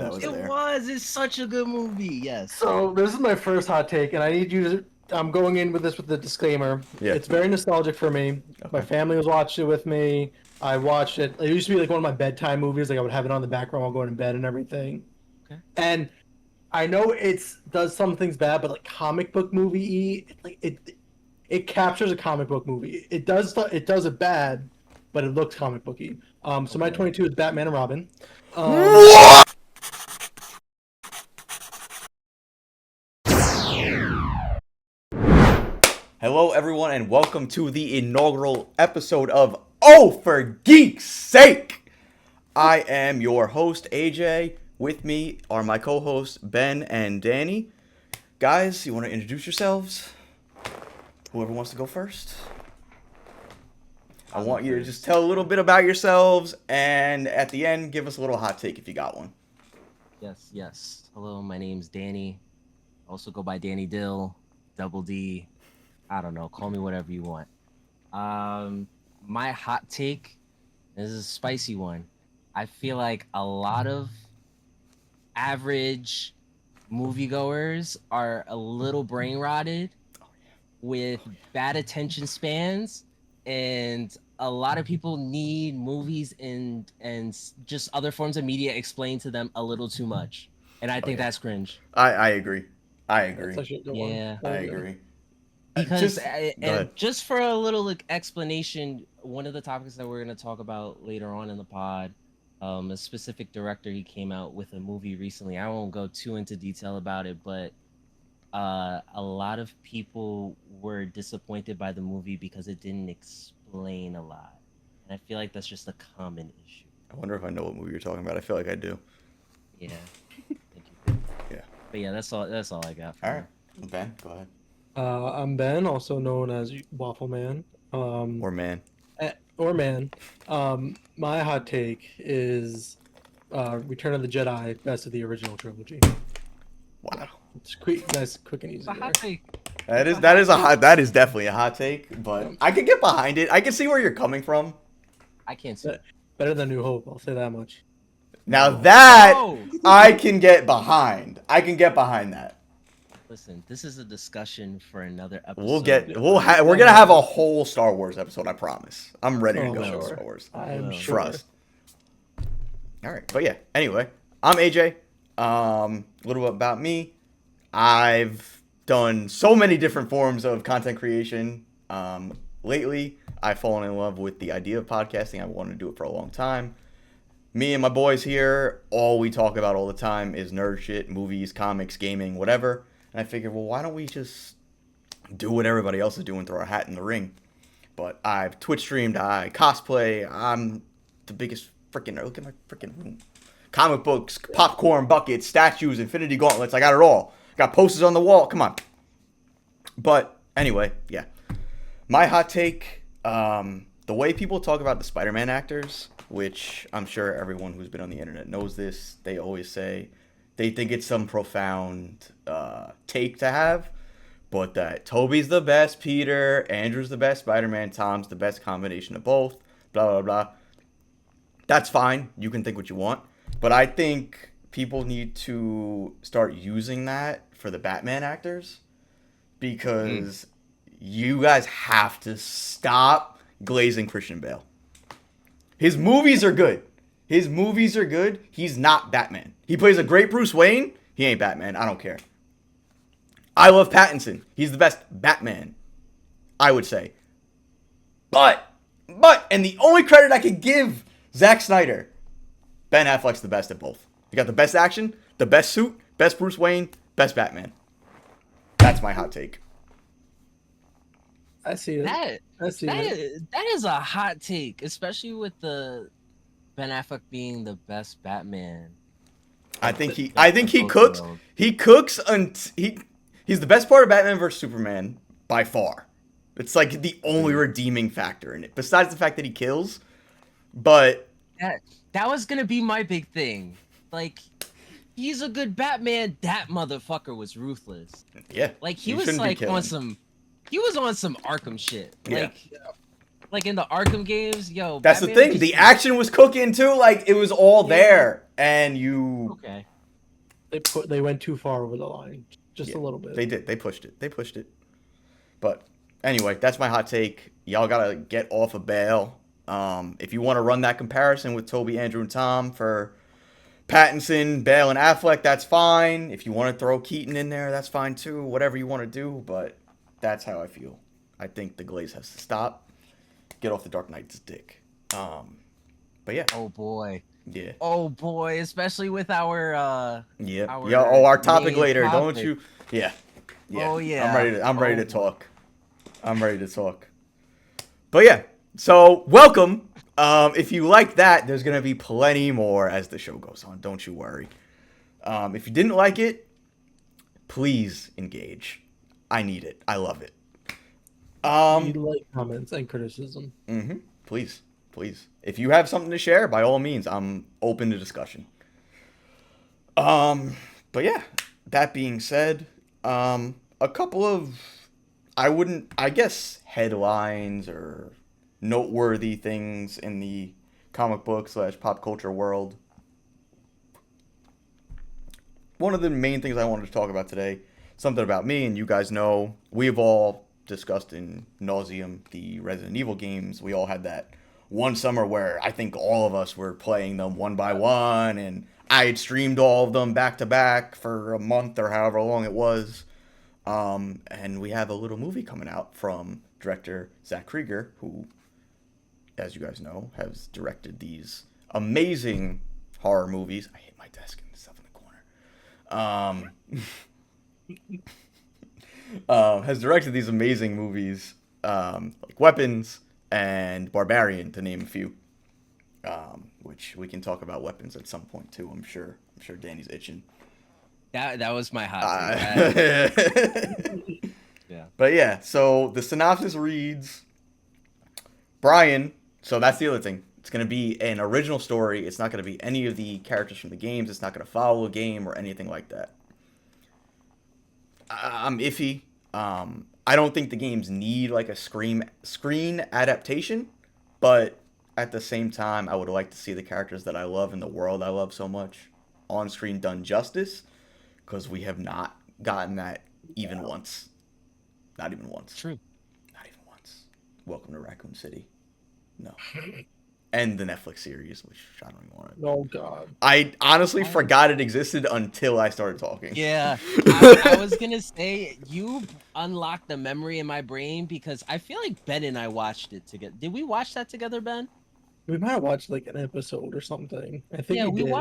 that was It there. was. It's such a good movie. Yes. So this is my first hot take, and I need you to. I'm going in with this with the disclaimer. Yeah. It's very nostalgic for me. My Okay. family was watching it with me. I watched it. It used to be like one of my bedtime movies. Like I would have it on the background while going to bed and everything. Okay. And I know it's does some things bad, but like comic book movie, it captures a comic book movie. It does it bad, but it looks comic booky. So my Okay. 22 is Batman and Robin. What? Hello, everyone, and welcome to the inaugural episode of Oh, for Geeks' Sake! I am your host, AJ. With me are my co-hosts, Ben and Danny. Guys, you want to introduce yourselves? Whoever wants to go first. I want you to just tell a little bit about yourselves, and at the end, give us a little hot take if you got one. Yes. Hello, my name's Danny. Also go by Danny Dill, Double D. I don't know. Call me whatever you want. My hot take is a spicy one. I feel like a lot of average moviegoers are a little brain rotted with bad attention spans, and a lot of people need movies and just other forms of media explained to them a little too much, and I think yeah. that's cringe. I agree. I agree. That's actually a good Yeah. one. I agree. Because Go and ahead. just for a little like explanation, one of the topics that we're going to talk about later on in the pod, a specific director, he came out with a movie recently. I won't go too into detail about it, but a lot of people were disappointed by the movie because it didn't explain a lot, and I feel like that's just a common issue. I wonder if I know what movie you're talking about. I feel like I do. Yeah. Thank you. Yeah. But yeah, that's all I got for All now. right. Ben, go ahead. I'm Ben, also known as Waffle Man. Or man. Or Man. My hot take is Return of the Jedi, best of the original trilogy. Wow. It's quick, nice, quick and easy. It's a There. hot take. That is definitely a hot take, but I can get behind it. I can see where you're coming from. I can't see. Better than New Hope, I'll say that much. Now that Oh! I can get behind. I can get behind that. Listen, this is a discussion for another episode. We're gonna have a whole Star Wars episode. I promise. I'm ready to Oh, go sure. with Star Wars. I'm Well, sure. Trust. All right, but yeah. Anyway, I'm AJ. A little bit about me. I've done so many different forms of content creation. Lately, I've fallen in love with the idea of podcasting. I wanted to do it for a long time. Me and my boys here, all we talk about all the time is nerd shit, movies, comics, gaming, whatever. And I figured, well, why don't we just do what everybody else is doing, throw our hat in the ring? But I've Twitch streamed, I cosplay, I'm the biggest freaking nerd. Look at my freaking room. Comic books, popcorn buckets, statues, infinity gauntlets, I got it all. Got posters on the wall, come on. But anyway, yeah. My hot take, the way people talk about the Spider-Man actors, which I'm sure everyone who's been on the internet knows this, they always say they think it's some profound take to have, but that Toby's the best Peter, Andrew's the best Spider-Man, Tom's the best combination of both, blah, blah, blah. That's fine. You can think what you want. But I think people need to start using that for the Batman actors because you guys have to stop glazing Christian Bale. His movies are good. He's not Batman. He plays a great Bruce Wayne. He ain't Batman. I don't care. I love Pattinson. He's the best Batman, I would say. But, and the only credit I could give Zack Snyder, Ben Affleck's the best at both. You got the best action, the best suit, best Bruce Wayne, best Batman. That's my hot take. I see it. That is a hot take, especially with the Ben Affleck being the best Batman. I think he cooks. He cooks he's the best part of Batman vs Superman by far. It's like the only redeeming factor in it, besides the fact that he kills. But that was gonna be my big thing. Like, he's a good Batman. That motherfucker was ruthless. Yeah, Like he was like on some Arkham shit. Yeah. Like in the Arkham games, yo. That's Batman the thing. The action was cooking too. Like it was all there, and you. Okay. They went too far over the line, just Yeah, a little bit. They did. They pushed it. They pushed it. But anyway, that's my hot take. Y'all gotta get off of Bale. If you want to run that comparison with Toby, Andrew, and Tom for Pattinson, Bale, and Affleck, that's fine. If you want to throw Keaton in there, that's fine too. Whatever you want to do, but that's how I feel. I think the Glaze has to stop. Get off the Dark Knight's dick. But yeah. Oh boy. Yeah. Oh boy, especially with our Yeah. our Yeah. Oh, our topic main later, don't topic. you? Yeah. Yeah. Oh, yeah. I'm ready to Oh, boy. talk. I'm ready to talk. But yeah. So welcome. If you like that, there's gonna be plenty more as the show goes on. Don't you worry. If you didn't like it, please engage. I need it. I love it. We like comments and criticism. Please, please. If you have something to share, by all means, I'm open to discussion. But yeah, that being said, a couple of, I guess, headlines or noteworthy things in the comic book / pop culture world. One of the main things I wanted to talk about today, something about me, and you guys know, we've all discussed in nauseum the Resident Evil games. We all had that one summer where I think all of us were playing them one by one, and I had streamed all of them back to back for a month or however long it was. And we have a little movie coming out from director Zach Krieger, who, as you guys know, has directed these amazing horror movies. I hit my desk and stuff in the corner. Has directed these amazing movies, like Weapons and Barbarian, to name a few. Which we can talk about Weapons at some point too. I'm sure Danny's itching. That was my hot take. Yeah. But yeah, so the synopsis reads, Brian. So that's the other thing. It's going to be an original story. It's not going to be any of the characters from the games. It's not going to follow a game or anything like that. I'm iffy. I don't think the games need like a screen adaptation, but at the same time, I would like to see the characters that I love in the world I love so much on screen done justice, because we have not gotten that even once. Not even once. True. Not even once. Welcome to Raccoon City. No. And the Netflix series, which I don't even want to. Oh God. I honestly forgot it existed until I started talking. Yeah, I was gonna say you unlocked the memory in my brain because I feel like Ben and I watched it together. Did we watch that together, Ben? We might have watched like an episode or something. I think Yeah, we did.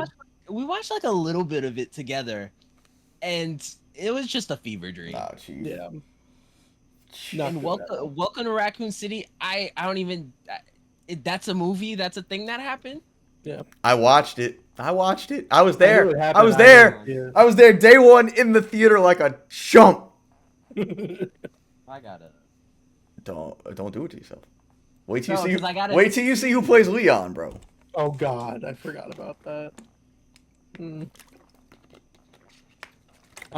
we watched like a little bit of it together, and it was just a fever dream. Oh, jeez. Yeah. And welcome to Raccoon City. I don't even. That's a movie. That's a thing that happened. Yeah. I watched it. I was I there. knew it I happened. was there. Yeah. I was there day one in the theater like a chump. I gotta. Don't do it to yourself. Wait till No, you 'cause I gotta- wait till you see who plays Leon, bro. Oh God, I forgot about that. I'm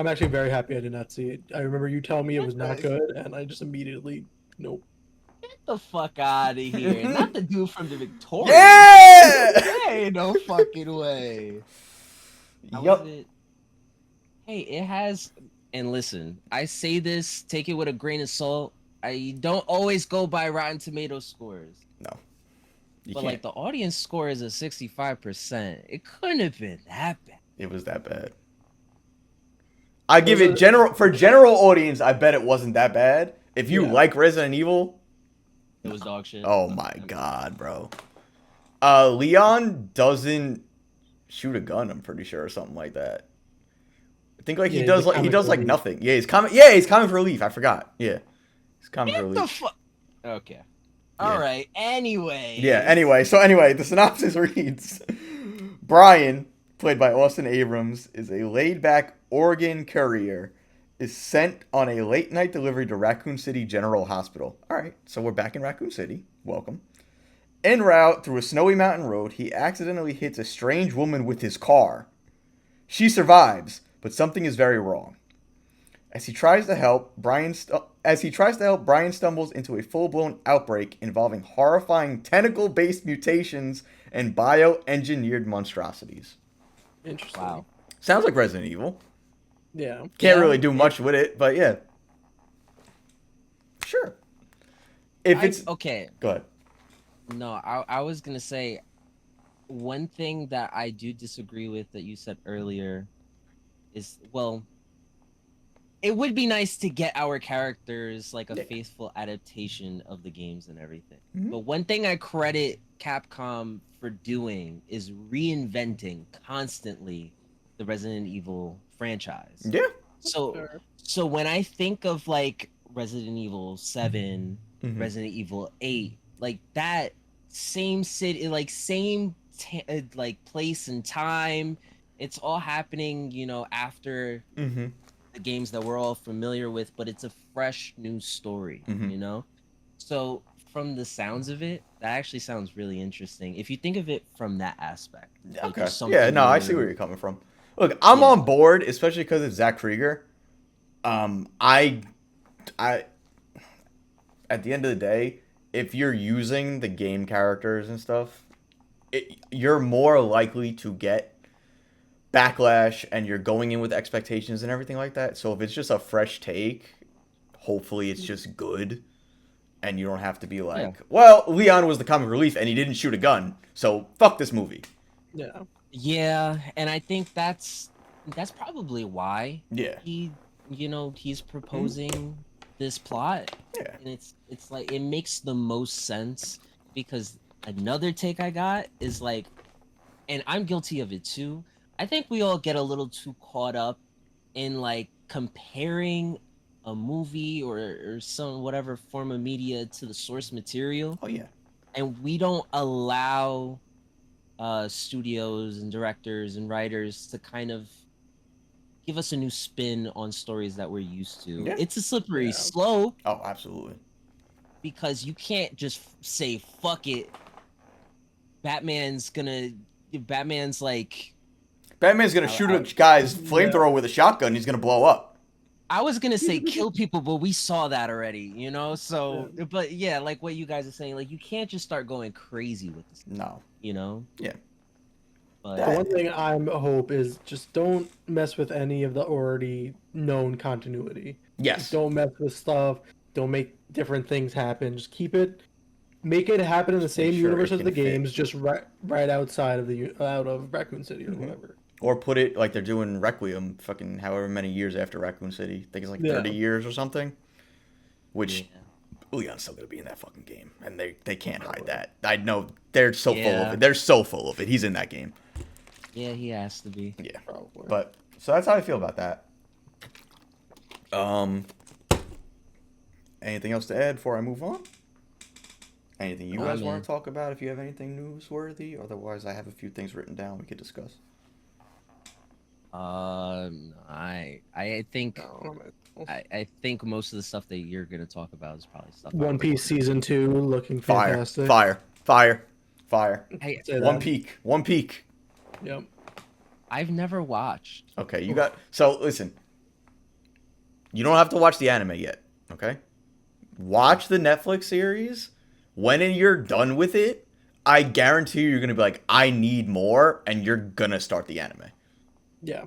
actually very happy I did not see it. I remember you telling me it was not good, and I just immediately nope. Get the fuck out of here! Not the dude from the Victorians. Yeah. Ain't no fucking way. How Yup. was it? Hey, it has. And listen, I say this, take it with a grain of salt. I don't always go by Rotten Tomatoes scores. No. You But can't. like the audience score is a 65%. It couldn't have been that bad. It was that bad. I give it general audience. I bet it wasn't that bad. If you like Resident Evil, It was dog shit. oh my god, bro. Leon doesn't shoot a gun. I'm pretty sure, or something like that. I think like he does like nothing. Yeah, he's comic relief. I forgot. Yeah, he's comic Get relief. the fuck. Okay. All right. Anyway. Yeah, anyway, the synopsis reads, Brian, played by Austin Abrams, is a laid-back Oregon courier, is sent on a late-night delivery to Raccoon City General Hospital. All right, so we're back in Raccoon City. Welcome. En route through a snowy mountain road, he accidentally hits a strange woman with his car. She survives, but something is very wrong. As he tries to help, Brian stumbles into a full-blown outbreak involving horrifying tentacle-based mutations and bioengineered monstrosities. Interesting. Wow. Sounds like Resident Evil. Yeah. Can't Yeah, really do much with it, but yeah. Sure. If it's okay. go ahead. No, I was gonna say one thing that I do disagree with that you said earlier is, well, it would be nice to get our characters like a Yeah. faithful adaptation of the games and everything. Mhm. But one thing I credit Capcom for doing is reinventing constantly the Resident Evil franchise. Yeah. So Sure. so when I think of like Resident Evil 7, Mhm. Resident Evil 8, like that same city, like like place and time, it's all happening, after Mhm. the games that we're all familiar with, but it's a fresh new story, Mhm. you know? So from the sounds of it, that actually sounds really interesting. If you think of it from that aspect, like Okay. just Yeah. something No, I see where new. you're coming from. Look, I'm Yeah. on board, especially because it's Zach Krieger. I at the end of the day, if you're using the game characters and stuff, you're more likely to get backlash, and you're going in with expectations and everything like that. So if it's just a fresh take, hopefully it's just good, and you don't have to be Yeah. like, well, Leon was the comic relief and he didn't shoot a gun, so fuck this movie. Yeah. Yeah, and I think that's probably why Yeah. he's Mhm. proposing this plot. Yeah. And it's like it makes the most sense because another take I got is like, and I'm guilty of it too. I think we all get a little too caught up in like comparing a movie or some whatever form of media to the source material, Oh yeah. and we don't allow studios and directors and writers to kind of give us a new spin on stories that we're used to. Yeah. It's a slippery Yeah. slope Oh, absolutely. because you can't just say fuck it. Batman's like, Batman's gonna I, shoot I, a guy's Yeah. flamethrower with a shotgun. He's gonna blow up. I was gonna say kill people, but we saw that already, Yeah. So, but yeah, like what you guys are saying, like you can't just start going crazy with this, No. you know. Yeah. The But one thing I'm hope is just don't mess with any of the already known continuity. Like, Yes. don't mess with stuff. Don't make different things happen. Just make it happen in the Just make same sure universe it as can the fit. games, just right outside of out of Raccoon City or Hmm. whatever. Or put it like they're doing Requiem, fucking however many years after Raccoon City. I think it's like Yeah. 30 years or something. yeah, Which Leon's still gonna be in that fucking game, and they can't hide that. I know they're so full of yeah, it. They're so full of it. He's in that game. yeah, he has to be. Yeah. Probably. But so that's how I feel about that. Um. Anything else to add before I move on? Anything you Nah, guys man. want to talk about? If you have anything newsworthy, otherwise I have a few things written down we could discuss. I think I don't know. I think most of the stuff that you're gonna talk about is probably stuff I One already Piece season 2 looking Fire, fantastic. fire, fire, fire. Hey, Say One that. peak, one peak. Yep. I've never watched. Okay, you got. So listen, you don't have to watch the anime yet. Okay, watch the Netflix series. When you're done with it, I guarantee you're gonna be like, I need more, and you're gonna start the anime. Yeah.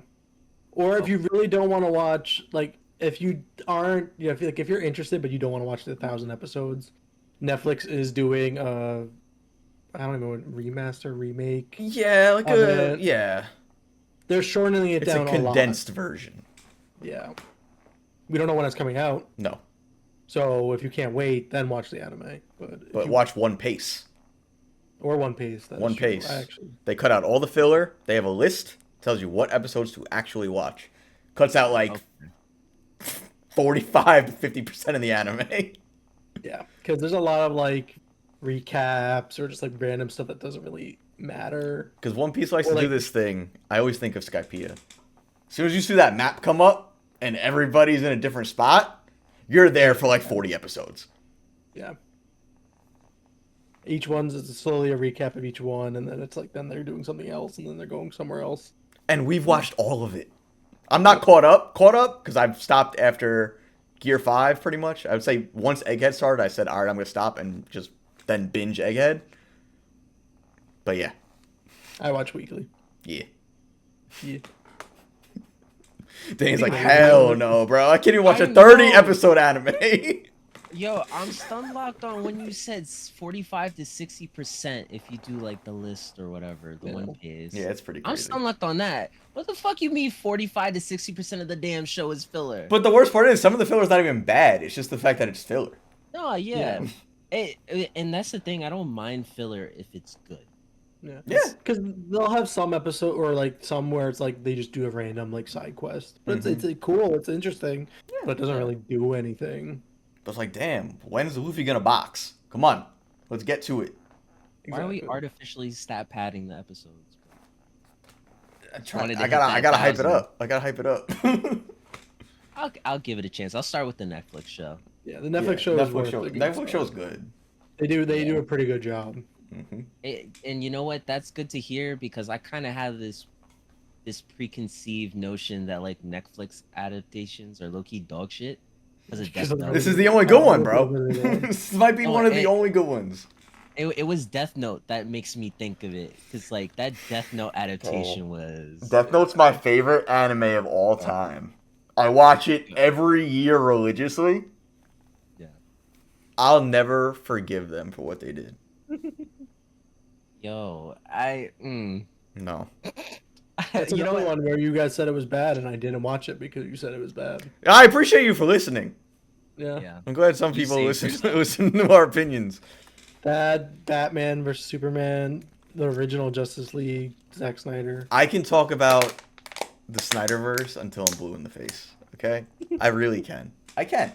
Or if you really don't want to watch, like, if you aren't, if you're interested but you don't want to watch the 1,000 episodes, Netflix is doing I don't know, remaster, remake Yeah, like of a it. yeah. They're shortening it It's a down a lot. condensed version. Yeah. We don't know when it's coming out, No, so if you can't wait, then watch the anime. But if but you watch One Pace. or One Piece, that is One true. Pace. I actually, They cut out all the filler. They have a list. Tells you what episodes to actually watch. Cuts out like Okay. 45 to 50% of the anime. yeah, because there's a lot of like recaps or just like random stuff that doesn't really matter. Because One Piece likes Or, to do like- this thing. I always think of Skypiea. As soon as you see that map come up and everybody's in a different spot, you're there for like 40 episodes. Yeah. Each one's is slowly a recap of each one, and then it's like then they're doing something else, and then they're going somewhere else. And we've watched all of it. I'm not caught up because I've stopped after Gear 5 pretty much. I would say once Egghead started, I said, all right, I'm going to stop and just then binge Egghead. But yeah. I watch weekly. Yeah. Yeah. Danny's like, hell no, bro. I can't even watch a I 30 know. episode anime. Yo, I'm stun locked on when you said 45 to 60% if you do like the list or whatever, the One Piece. Yeah, it's pretty I'm crazy. stun locked on that. What the fuck you mean 45 to 60% of the damn show is filler? But the worst part is some of the filler's not even bad. It's just the fact that it's filler. No, yeah. And that's the thing. I don't mind filler if it's good. Yeah. Yeah. Because they'll have some episode or like some where it's like they just do a random like side quest, but it's cool, it's interesting, but it doesn't really do anything. But it's like, damn, when's Luffy gonna box? Come on, let's get to it. Why are we artificially stat padding the episodes? I gotta hype it up. I gotta hype it up. I'll give it a chance. I'll start with the Netflix show. Yeah, the Netflix show is worth it. Netflix show's good. They do a pretty good job. And you know what? That's good to hear because I kind of have this preconceived notion that like Netflix adaptations are low key dog shit. This is the only good one, bro. This might be one of the only good ones. It was Death Note that makes me think of it because like that Death Note adaptation was. Death Note's my favorite anime of all time. I watch it every year religiously. Yeah. I'll never forgive them for what they did. Yo, No. That's another one where you guys said it was bad and I didn't watch it because you said it was bad. I appreciate you for listening. Yeah. I'm glad some people listen to our opinions. That Batman versus Superman, the original Justice League, Zack Snyder. I can talk about the Snyderverse until I'm blue in the face. Okay? I really can. I can.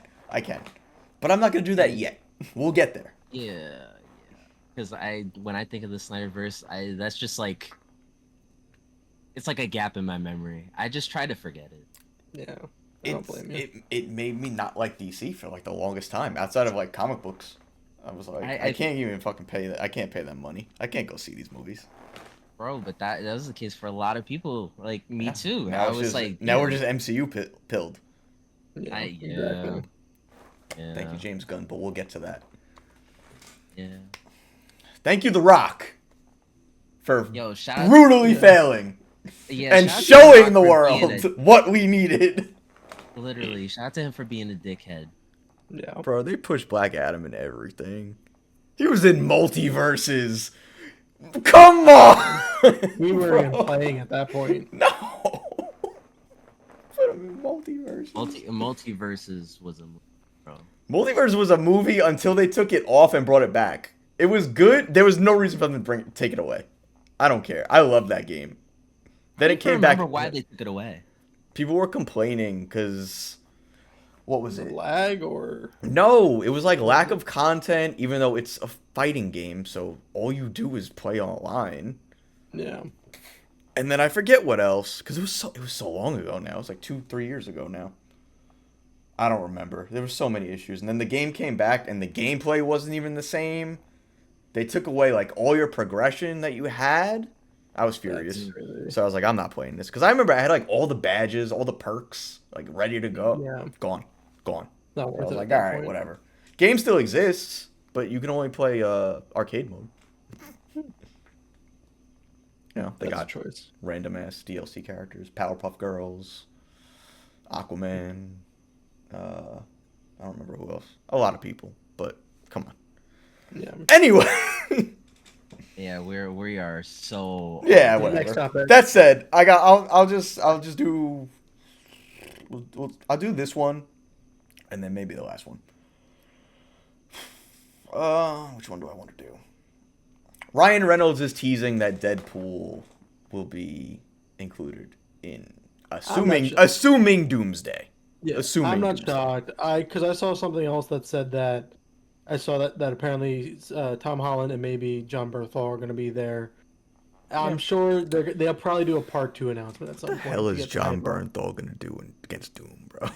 But I'm not gonna do that yet. We'll get there. Yeah. Because when I think of the Snyderverse, that's just like, it's like a gap in my memory. I just try to forget it. Yeah. I don't blame you. It made me not like DC for like the longest time. Outside of like comic books, I was like, I can't even fucking pay that. I can't pay them money. I can't go see these movies. Bro, but that was the case for a lot of people, like me too. Now I was like, now we're just MCU pilled. Yeah. Yeah. Thank you, James Gunn, but we'll get to that. Yeah. Thank you, The Rock, for shout out brutally failing and shout out to showing the Rock for world what we needed. Literally, shout out to him for being a dickhead. Yeah. Bro, they pushed Black Adam in everything. He was in multiverses. Come on! We weren't even playing at that point. No! Put him in multiverses. Multiverses was a movie, bro. Multiverse was a movie until they took it off and brought it back. It was good. There was no reason for them to take it away. I don't care. I love that game. Then it came back. I remember why they took it away. People were complaining because... What was it? Lag or... No, it was like lack of content, even though it's a fighting game, so all you do is play online. Yeah. And then I forget what else, because it was so long ago now. It was like 2-3 years ago now. I don't remember. There were so many issues. And then the game came back, and the gameplay wasn't even the same. They took away like all your progression that you had. I was furious. So I was like, I'm not playing this. Because I remember I had like all the badges, all the perks, like ready to go. Yeah. Gone. Not worth I was it like, at all that right, point. whatever. Game still exists, but you can only play arcade mode. You know, they That's got a choice. random ass DLC characters, Powerpuff Girls, Aquaman. I don't remember who else. A lot of people, but come on. Yeah. Anyway. Yeah, we are so. Yeah, Next whatever. topic. That said, I'll just do. I'll do this one, and then maybe the last one. Which one do I want to do? Ryan Reynolds is teasing that Deadpool will be included in assuming Doomsday. Yeah, Assuming I'm not Doomsday. shocked. Because I saw something else that said that I saw that apparently Tom Holland and maybe John Bernthal are going to be there. I'm sure they'll probably do a part 2 announcement at some What the point. hell to is get John the hype up. Bernthal gonna do against Doom, bro?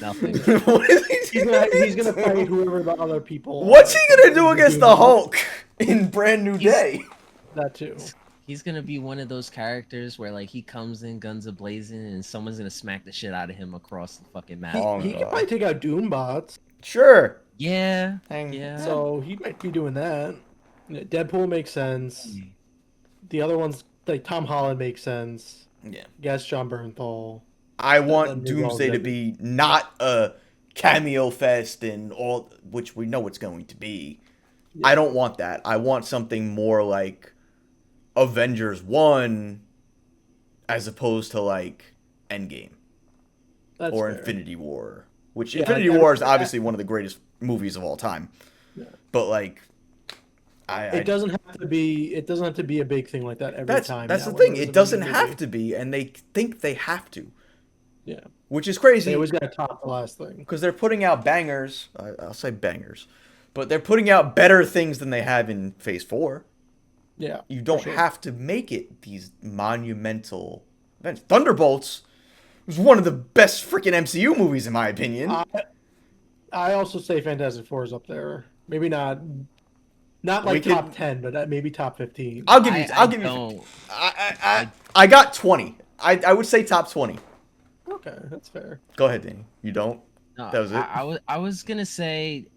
Nothing. What is he He's gonna fight whoever the other people. What's he gonna do against the Hulk in Brand New Day? That too. He's gonna be one of those characters where like he comes in guns a blazing and someone's gonna smack the shit out of him across the fucking map. He can probably take out Doombots. Sure. Yeah. Hang- Yeah. So he might be doing that. Yeah, Deadpool makes sense. The other ones, like Tom Holland, makes sense. Yeah. Yes, John Bernthal. I want then maybe Doomsday to be not a cameo fest and all, which we know it's going to be. Yeah. I don't want that. I want something more like Avengers 1 as opposed to like Endgame That's or fair. Infinity War, which Yeah, Infinity War is obviously one of the greatest movies of all time. Yeah. But like It doesn't have to be. It doesn't have to be a big thing like that every time. that's now the when thing. there's It a doesn't new have movie. to be, and they think they have to, Yeah, which is they crazy always got to top the last thing. because they're putting out bangers. I'll say bangers, but they're putting out better things than they have in Phase 4. Yeah, You for don't sure. have to make it these monumental events. Thunderbolts was one of the best freaking MCU movies in my opinion. I also say Fantastic Four is up there. Maybe not We like could- top 10, but maybe top 15. I'll give you. I I'll give you. don't. I got 20. I would say top 20. Okay, that's fair. Go ahead, Danny. You don't. No, That was it? I was gonna say,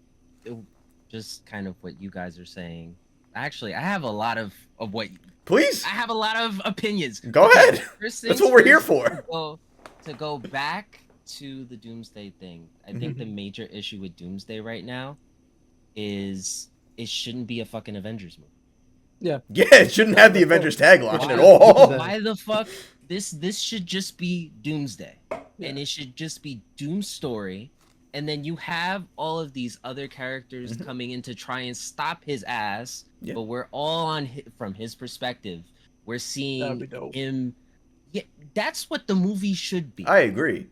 just kind of what you guys are saying. Actually, I have a lot of what Please I have a lot of opinions. go ahead. First That's things what we're here first, for. To go back to the Doomsday thing, I think the major issue with Doomsday right now is it shouldn't be a fucking Avengers movie. Yeah. Yeah, it shouldn't have the Avengers tagline Why- at all. Doomsday. Why the fuck this should just be Doomsday, and it should just be Doom's story, and then you have all of these other characters coming in to try and stop his ass. Yeah. But we're all on from his perspective. We're That'd seeing be dope. him. Yeah, that's what the movie should be. I agree.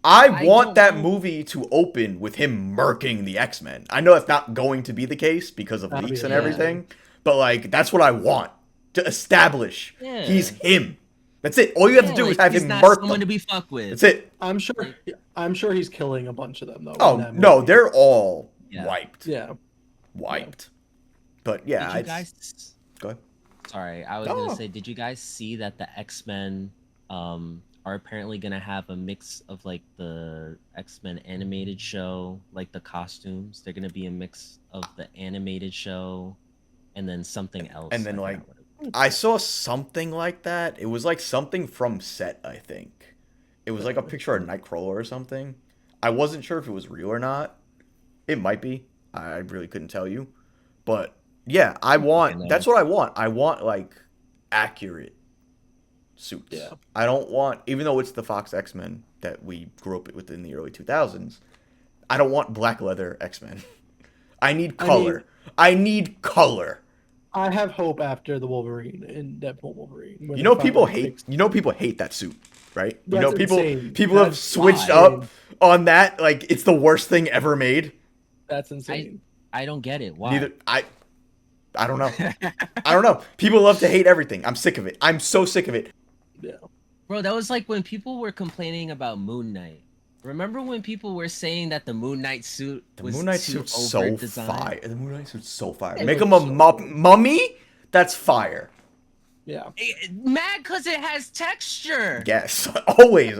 I want don't that want- movie to open with him murking the X-Men. I know that's not going to be the case because of That'd be leaks and amazing. everything, but like that's what I want to establish. Yeah. He's him. That's it. All you have to do is have he's him not murk someone them. to be fucked with. That's it. I'm sure he's killing a bunch of them though. in Oh that no, movie. they're all Yeah. wiped. Yeah. Wiped. But yeah, Did you it's- guys? go ahead. Sorry, I was No. gonna say, did you guys see that the X-Men are apparently gonna have a mix of like the X-Men animated show, like the costumes? They're gonna be a mix of the animated show and then something else. And then, I like, forgot what it I saw something like that. It was like something from set, I think. It was like a picture of Nightcrawler or something. I wasn't sure if it was real or not. It might be. I really couldn't tell you. But yeah, that's what I want. I want like accurate suits. Yeah. I don't want, even though it's the Fox X-Men that we grew up with in the early 2000s, I don't want black leather X-Men. I need color. I need color. I have hope after the Wolverine in Deadpool Wolverine. when You know they people finally hate. fix- You know people hate that suit, right? You That's know people. insane. People have That's switched insane. up on that. Like it's the worst thing ever made. That's insane. I don't get it. Why? Neither I. I don't know. I don't know. People love to hate everything. I'm sick of it. I'm so sick of it. Yeah. Bro, that was like when people were complaining about Moon Knight. Remember when people were saying that the Moon Knight suit The was Moon Knight too suit's so over-designed? fire. The Moon Knight suit's so fire. It Make him looks a so mummy. That's fire. Yeah. Mad because it has texture. Yes.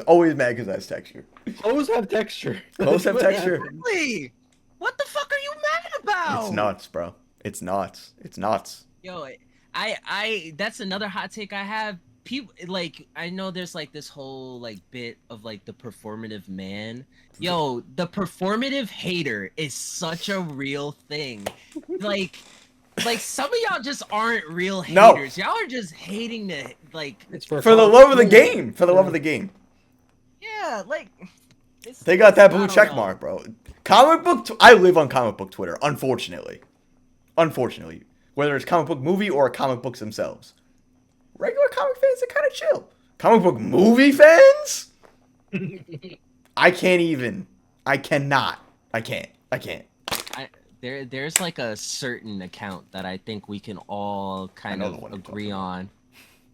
Always mad because that's texture. Clothes have texture. Clothes have texture. Exactly. What the fuck are you mad about? It's nuts, bro. It's nuts. It's nuts. Yo, I that's another hot take I have. People like I know there's like this whole like bit of like the performative man. Yo, the performative hater is such a real thing. Like some of y'all just aren't real No. haters. Y'all are just hating the like It's For the love of the game. For the love of the game. yeah, like They got that I blue don't check know. mark, bro. Comic book. I live on comic book Twitter. Unfortunately, whether it's comic book movie or comic books themselves, regular comic fans are kind of chill. Comic book movie fans, I can't even. I cannot. I can't. There's like a certain account that I think we can all kind know the of one you're agree talking on.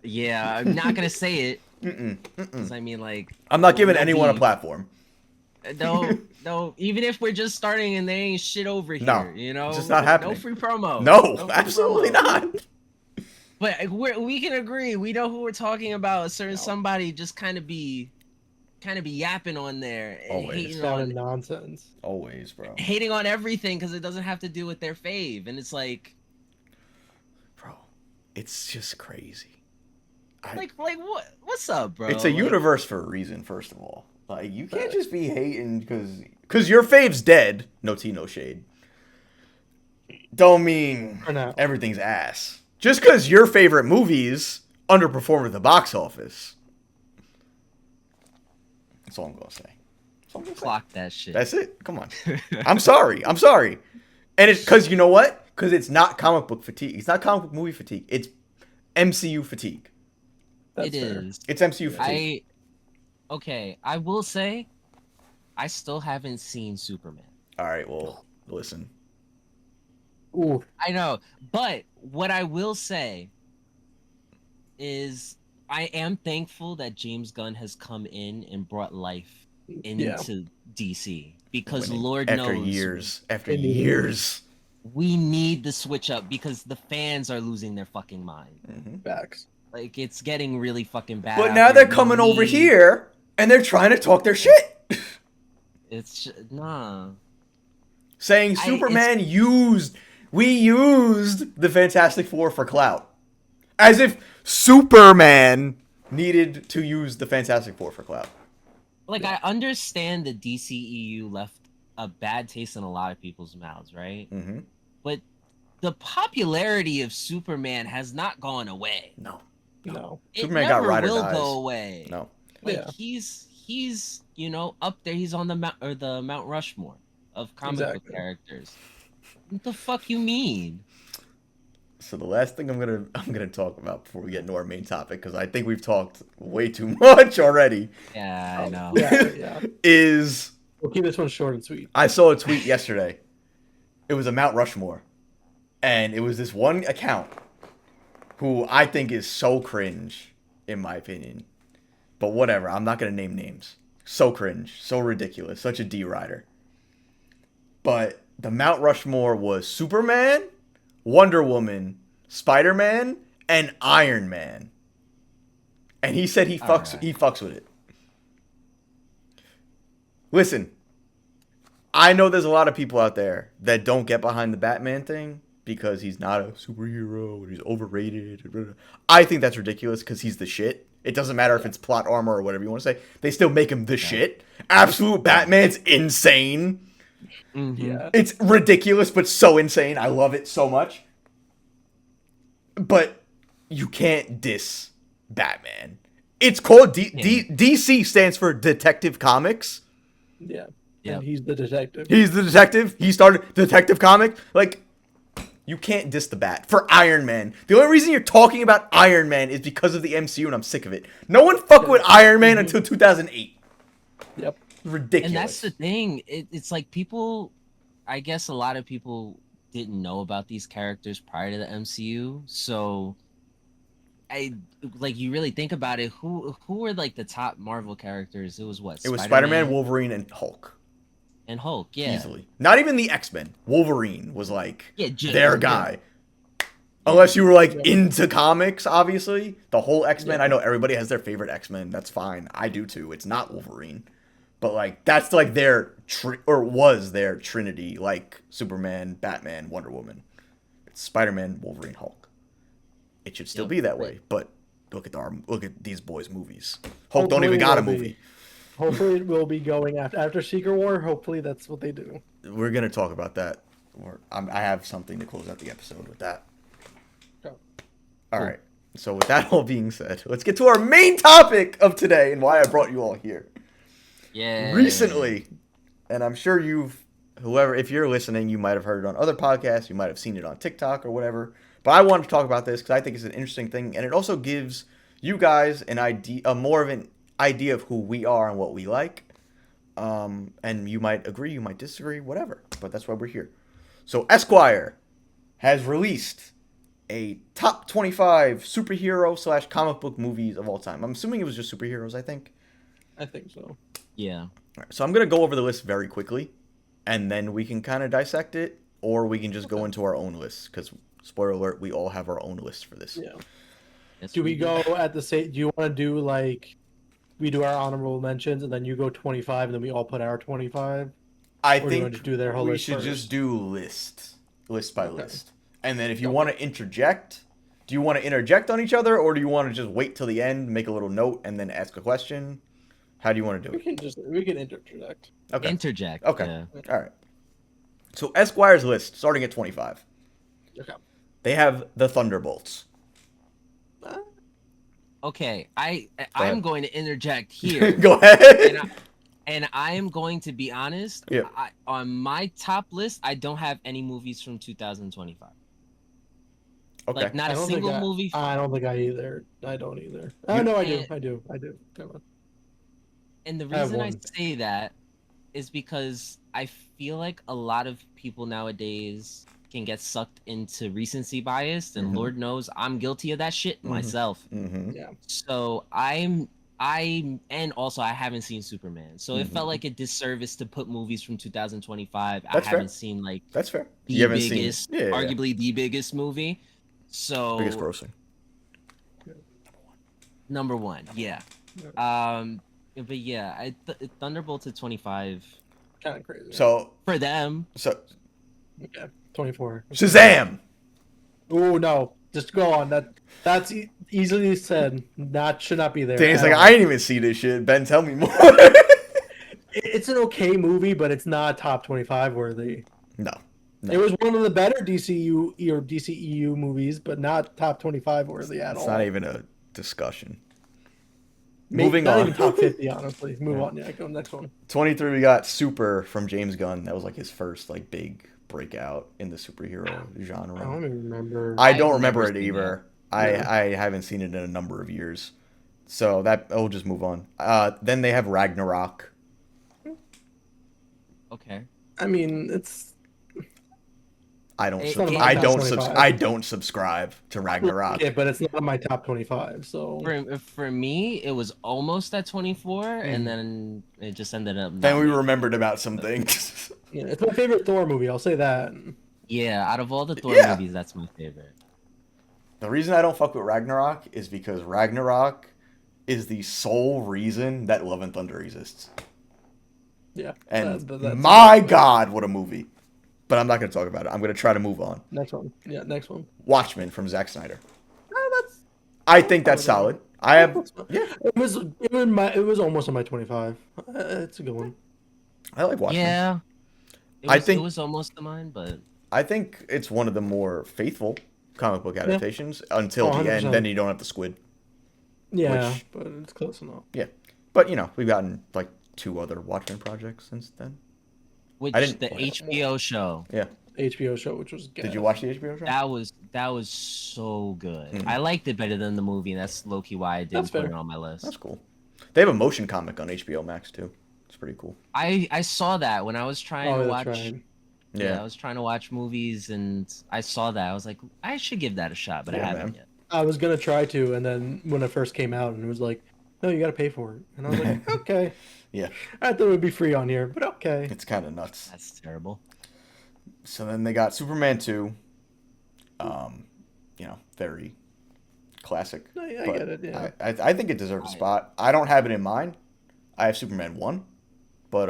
Yeah, I'm not gonna say it. Mm-mm. 'Cause I mean, like, I'm not giving no anyone a beef. platform. No. Even if we're just starting and there ain't shit over here, No, you know, it's just not happening. No free promo. No, free absolutely promo. not. But we can agree. We know who we're talking about. A certain somebody just kind of be yapping on there, and Always. It's hating kind of on nonsense. Always, bro. everything because it doesn't have to do with their fave, and it's like, Bro, it's just crazy. Like what? What's up, bro? It's a Like, universe for a reason, first of all. Like, you can't just be hating because your fave's dead. No tea, no shade. Don't mean For now. everything's ass. Just because your favorite movies underperformed at the box office. That's all I'm gonna say. That's all I'm gonna say. clock that shit. That's it. Come on. I'm sorry. I'm sorry. And it's because, you know what? Because it's not comic book fatigue. It's not comic book movie fatigue. It's MCU fatigue. That's It fair. is. It's MCU fatigue. I will say, I still haven't seen Superman. All right. Well, listen. Ooh, I know, but what I will say is I am thankful that James Gunn has come in and brought life into DC because Winning. Lord After knows years. After Indeed. years. we need the switch up because the fans are losing their fucking mind. Mm-hmm. facts. Like it's getting really fucking bad. But out now here. they're We coming over need- here and they're trying to talk their shit. Nah. Saying Superman we used the Fantastic Four for clout. As if Superman needed to use the Fantastic Four for clout. Like I understand the DCEU left a bad taste in a lot of people's mouths, right? Mm-hmm. But the popularity of Superman has not gone away. No. No. It Superman got never ride or will dies. go away. No. Like Yeah. he's up there. He's on the Mount Rushmore of comic book Exactly. characters. What the fuck you mean? So the last thing I'm gonna talk about before we get into our main topic, because I think we've talked way too much already, Yeah, I know. Yeah. is We'll keep this one short and sweet. I saw a tweet yesterday. It was a Mount Rushmore. And it was this one account who I think is so cringe, in my opinion. But whatever, I'm not going to name names. So cringe, so ridiculous, such a D-rider. But the Mount Rushmore was Superman, Wonder Woman, Spider-Man, and Iron Man. And he said he fucks with it. Listen, I know there's a lot of people out there that don't get behind the Batman thing because he's not a superhero or he's overrated. I think that's ridiculous because he's the shit. It doesn't matter if it's plot armor or whatever you want to say. They still make him the shit. Absolute Batman's insane. Mhm. Yeah. It's ridiculous, but so insane. I love it so much. But you can't diss Batman. It's called DC stands for Detective Comics. Yeah. Yep. And he's the detective. He's the detective. He started Detective Comic. Like, you can't diss the Bat for Iron Man. The only reason you're talking about Iron Man is because of the MCU, and I'm sick of it. No one fucked with Iron Man until 2008. Yep. Ridiculous. And that's the thing. It's like people, I guess a lot of people didn't know about these characters prior to the MCU. So, you really think about it. Who were like the top Marvel characters? It was what? It was Spider-Man, Wolverine, and Hulk. and Hulk. Yeah. Easily. Not even the X-Men. Wolverine was like Yeah, their guy. Unless you were like into comics, obviously. The whole X-Men. Yeah. I know everybody has their favorite X-Men. That's fine. I do too. It's not Wolverine. But like that's like their was their trinity, like Superman, Batman, Wonder Woman. It's Spider-Man, Wolverine, Hulk. It should still Yep. be that way, but look at these boys' movies. Hulk don't even got a movie. Hopefully it will be going after Secret War. Hopefully that's what they do. We're gonna talk about that. I have something to close out the episode with that. Go. All right. So with that all being said, let's get to our main topic of today and why I brought you all here. Yeah. Recently, and I'm sure if you're listening, you might have heard it on other podcasts, you might have seen it on TikTok or whatever. But I wanted to talk about this because I think it's an interesting thing, and it also gives you guys more of an idea of who we are and what we like. And you might agree, you might disagree, whatever. But that's why we're here. So Esquire has released a top 25 superhero / comic book movies of all time. I'm assuming it was just superheroes, I think. I think so. Yeah. All right, so I'm going to go over the list very quickly, and then we can kind of dissect it, or we can just go into our own lists, because, spoiler alert, we all have our own lists for this. Yeah. Yes, Do we go at the same? Do you want to do like we do our honorable mentions and then you go 25 and then we all put our 25? I Or do you think want to do their whole we list should first? just do list by Okay. list. And then if you Okay. want to interject, Do you want to interject on each other, or do you want to just wait till the end, make a little note, and then ask a question? How do you want to do it? We can interject. Okay. Interject. Okay. Yeah. All right. So Esquire's list, starting at 25. Okay. They have the Thunderbolts. Okay, I'm ahead. going to interject here. Go ahead. And I am going to be honest. Yeah. On my top list, I don't have any movies from 2025. Okay. Like not a single movie. I don't think I either. I don't either. Oh no, I do. Come on. And the reason I say that is because I feel like a lot of people nowadays can get sucked into recency bias, and Lord knows I'm guilty of that shit myself. Yeah. So and also I haven't seen Superman, so it felt like a disservice to put movies from 2025. That's I fair. haven't seen like That's fair. the biggest, arguably the biggest movie. So biggest grossing. Number one, yeah. But yeah, Thunderbolts at 25. Kind of crazy. So for them. So. Okay. 24. Shazam! Oh no, just go on. That's easily said. That should not be there. Danny's like, I didn't even see this shit. Ben, tell me more. It's an okay movie, but it's not top 25 worthy. No. It was one of the better DCEU movies, but not top 25 worthy at all. It's not even a discussion. Moving Moving on. Not even top 50, honestly. Move on. Yeah, go next one. 23, we got Super from James Gunn. That was like his first like big breakout in the superhero genre. I don't even remember. I don't remember it either. I haven't seen it in a number of years. So we'll just move on. Then they have Ragnarok. Okay. I mean, it's. I don't subscribe to Ragnarok. Yeah, but it's not on my top 25. So for me, it was almost at 24, and then it just ended up. Then we remembered about some things. Yeah, it's my favorite Thor movie. I'll say that. Yeah, out of all the Thor movies, that's my favorite. The reason I don't fuck with Ragnarok is because Ragnarok is the sole reason that Love and Thunder exists. Yeah. And my God, what a movie. But I'm not going to talk about it. I'm going to try to move on. Next one. Yeah, next one. Watchmen from Zack Snyder. I think that's solid. It was almost on my 25. It's a good one. I like Watchmen. Yeah. It was almost to mine, but I think it's one of the more faithful comic book adaptations until the end. Then you don't have the squid. Yeah, but it's close enough. Yeah, but we've gotten like 2 other Watchmen projects since then. The HBO show. Yeah. HBO show, which was good. Did you watch the HBO show? That was so good. I liked it better than the movie, and that's low-key why I didn't put it on my list. That's cool. They have a motion comic on HBO Max too. It's pretty cool. I saw that when I was trying to watch. Yeah, I was trying to watch movies, and I saw that. I was like, I should give that a shot, but I haven't yet. I was gonna try to, and then when it first came out, and it was like, no, you gotta pay for it, and I was like, okay. Yeah. I thought it would be free on here, but okay. It's kind of nuts. That's terrible. So then they got Superman 2. Very classic. I get it, yeah. I think it deserves a spot. I don't have it in mind. I have Superman 1, but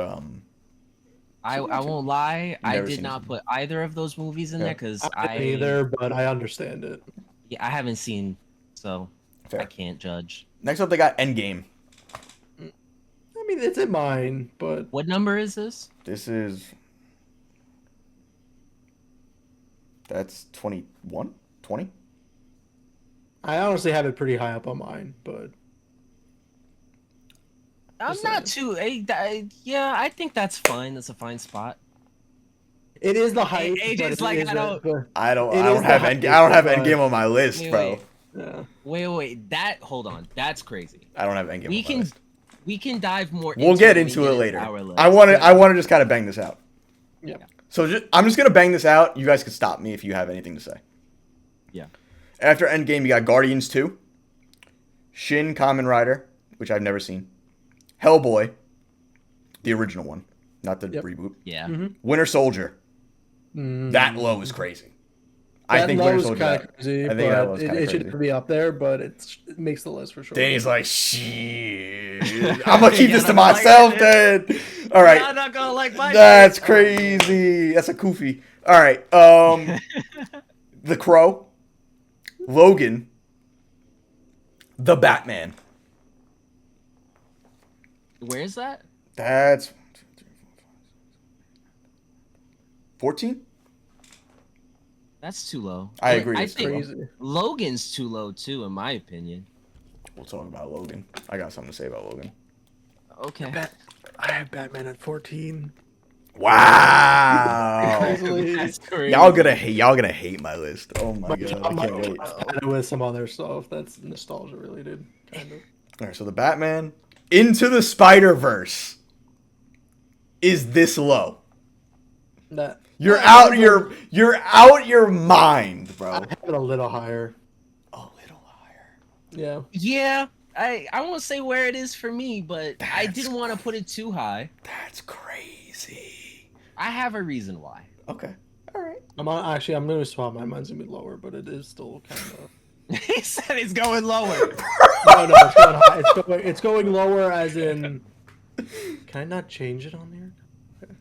I won't lie. I did not put either of those movies in there because I didn't either, but I understand it. Yeah, I haven't seen, so Fair. I can't judge. Next up, they got Endgame. I mean, it's in mine, but what number is this? This is. That's 21? 20? I honestly have it pretty high up on mine, but I'm not too. Yeah, I think that's fine. That's a fine spot. it is the hype. AJ's like, I don't have Endgame on my list, bro. Yeah. Wait. Hold on. That's crazy. I don't have Endgame. on my list. We can dive more. We'll get into it later. I want to just kind of bang this out. Yeah. So I'm just gonna bang this out. You guys can stop me if you have anything to say. Yeah. After Endgame, you got Guardians 2, Shin Kamen Rider, which I've never seen, Hellboy, the original one, not the reboot. Yeah. Winter Soldier. That low is crazy. I think Winter Soldier kind of crazy. I think that was kind of it crazy. should be up there, but it makes the list for sure. Danny's like, shit. I'm gonna keep this to myself, then. All right. I'm not gonna like my. That's crazy. That's a koofy. All right. The Crow. Logan, The Batman. Where is that? That's 14. That's too low. I agree, I it's too think low. Crazy. Logan's too low too, in my opinion. We'll talk about Logan. I got something to say about Logan. Okay. I have Batman at 14. Wow. Easily. That's crazy. Y'all gonna hate my list. Oh my god, I can't wait. Add it with some other stuff that's nostalgia related, kind of. All right, so the Batman Into the Spider-Verse is this low. That You're out your mind, I bro. have it a little higher. A little higher. Yeah. Yeah, I won't say where it is for me, but I That's didn't want to put it too high. That's crazy. I have a reason why. Okay. All right. I'm gonna swap mine. Mine's gonna be lower, but it is still kind of. He said it's going lower. No, it's going high. It's going lower, as in. Can I not change it on there? Okay.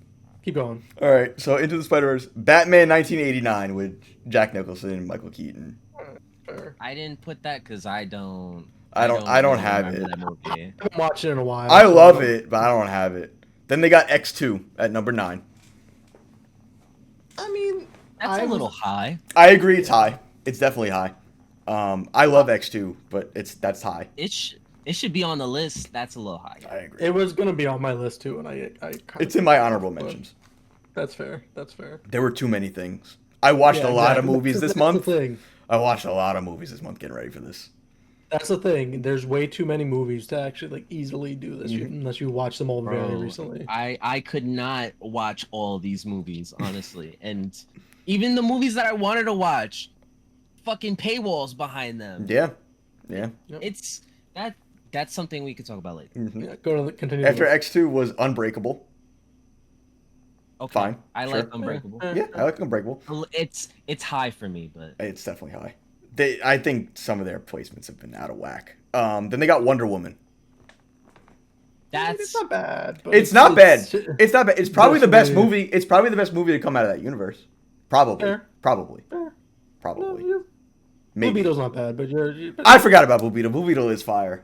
Keep going. All right. So Into the Spider-Verse, Batman 1989 with Jack Nicholson and Michael Keaton. Fair. I didn't put that because I don't I don't have remember it. that movie. I haven't watched it in a while. I so- love it, but I don't have it. Then they got X2 at number 9. I mean, That's a little high. I agree, it's high. It's definitely high. I love X2, but that's high. It should be on the list. That's a little high. I agree. It was gonna be on my list too, and I kind It's in my honorable mentions. That's fair. That's fair. There were too many things. I watched a lot of exactly. movies this That's month. The thing. I watched a lot of movies this month getting ready for this. That's the thing. There's way too many movies to actually like easily do this Mhm. unless you watch them all very Bro, recently. I could not watch all these movies, honestly. And even the movies that I wanted to watch, fucking paywalls behind them. Yeah. Yeah. It's that's something we could talk about later. Mhm. Yeah, go to the continue. After X2 was Unbreakable. Okay. Fine, I sure. like Unbreakable. Yeah, I like Unbreakable. It's high for me, but It's definitely high. I think some of their placements have been out of whack. Then they got Wonder Woman. that's It's not bad. But It's not bad. It's not bad. It's probably the best Definitely. movie. It's probably the best movie to come out of that universe. Probably. Fair. Probably. Fair. Probably. No, Blue Maybe. Beetle's not bad, but but I forgot about Blue Beetle. Blue Beetle is fire.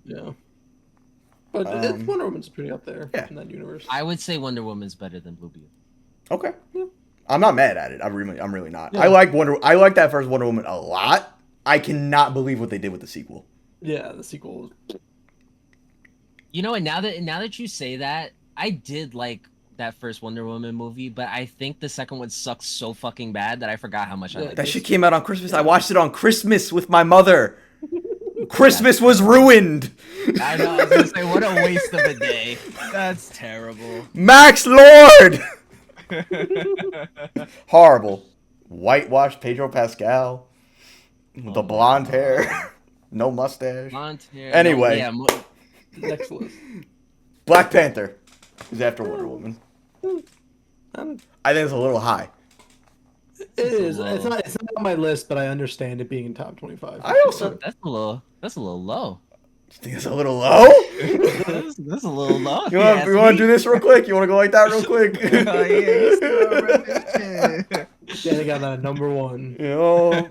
yeah. But Wonder Woman's pretty up there Yeah. in that universe. I would say Wonder Woman's better than Blue Beetle. Okay. Yeah. I'm not mad at it. I'm really not. Yeah. I like that first Wonder Woman a lot. I cannot believe what they did with the sequel. Yeah, the sequel. You know, and now that you say that, I did like that first Wonder Woman movie, but I think the second one sucks so fucking bad that I forgot how much I Yeah, liked That it. shit came out on Christmas. I watched it on Christmas with my mother. Christmas was ruined. I know. I was gonna say, what a waste of a day. That's terrible. Max Lord. Horrible. Whitewashed Pedro Pascal. With the blonde hair. No mustache. Montana. Anyway. Yeah, Next list. Black Panther is after Wonder Woman. Um, I think it's a little high. it is. low. It's not on my list, but I understand it being in top 25. I also that's a little low. think it's a little low. That's a little low. You want to do this real quick? You want to go like that real quick? Yeah, they got that number one. You know.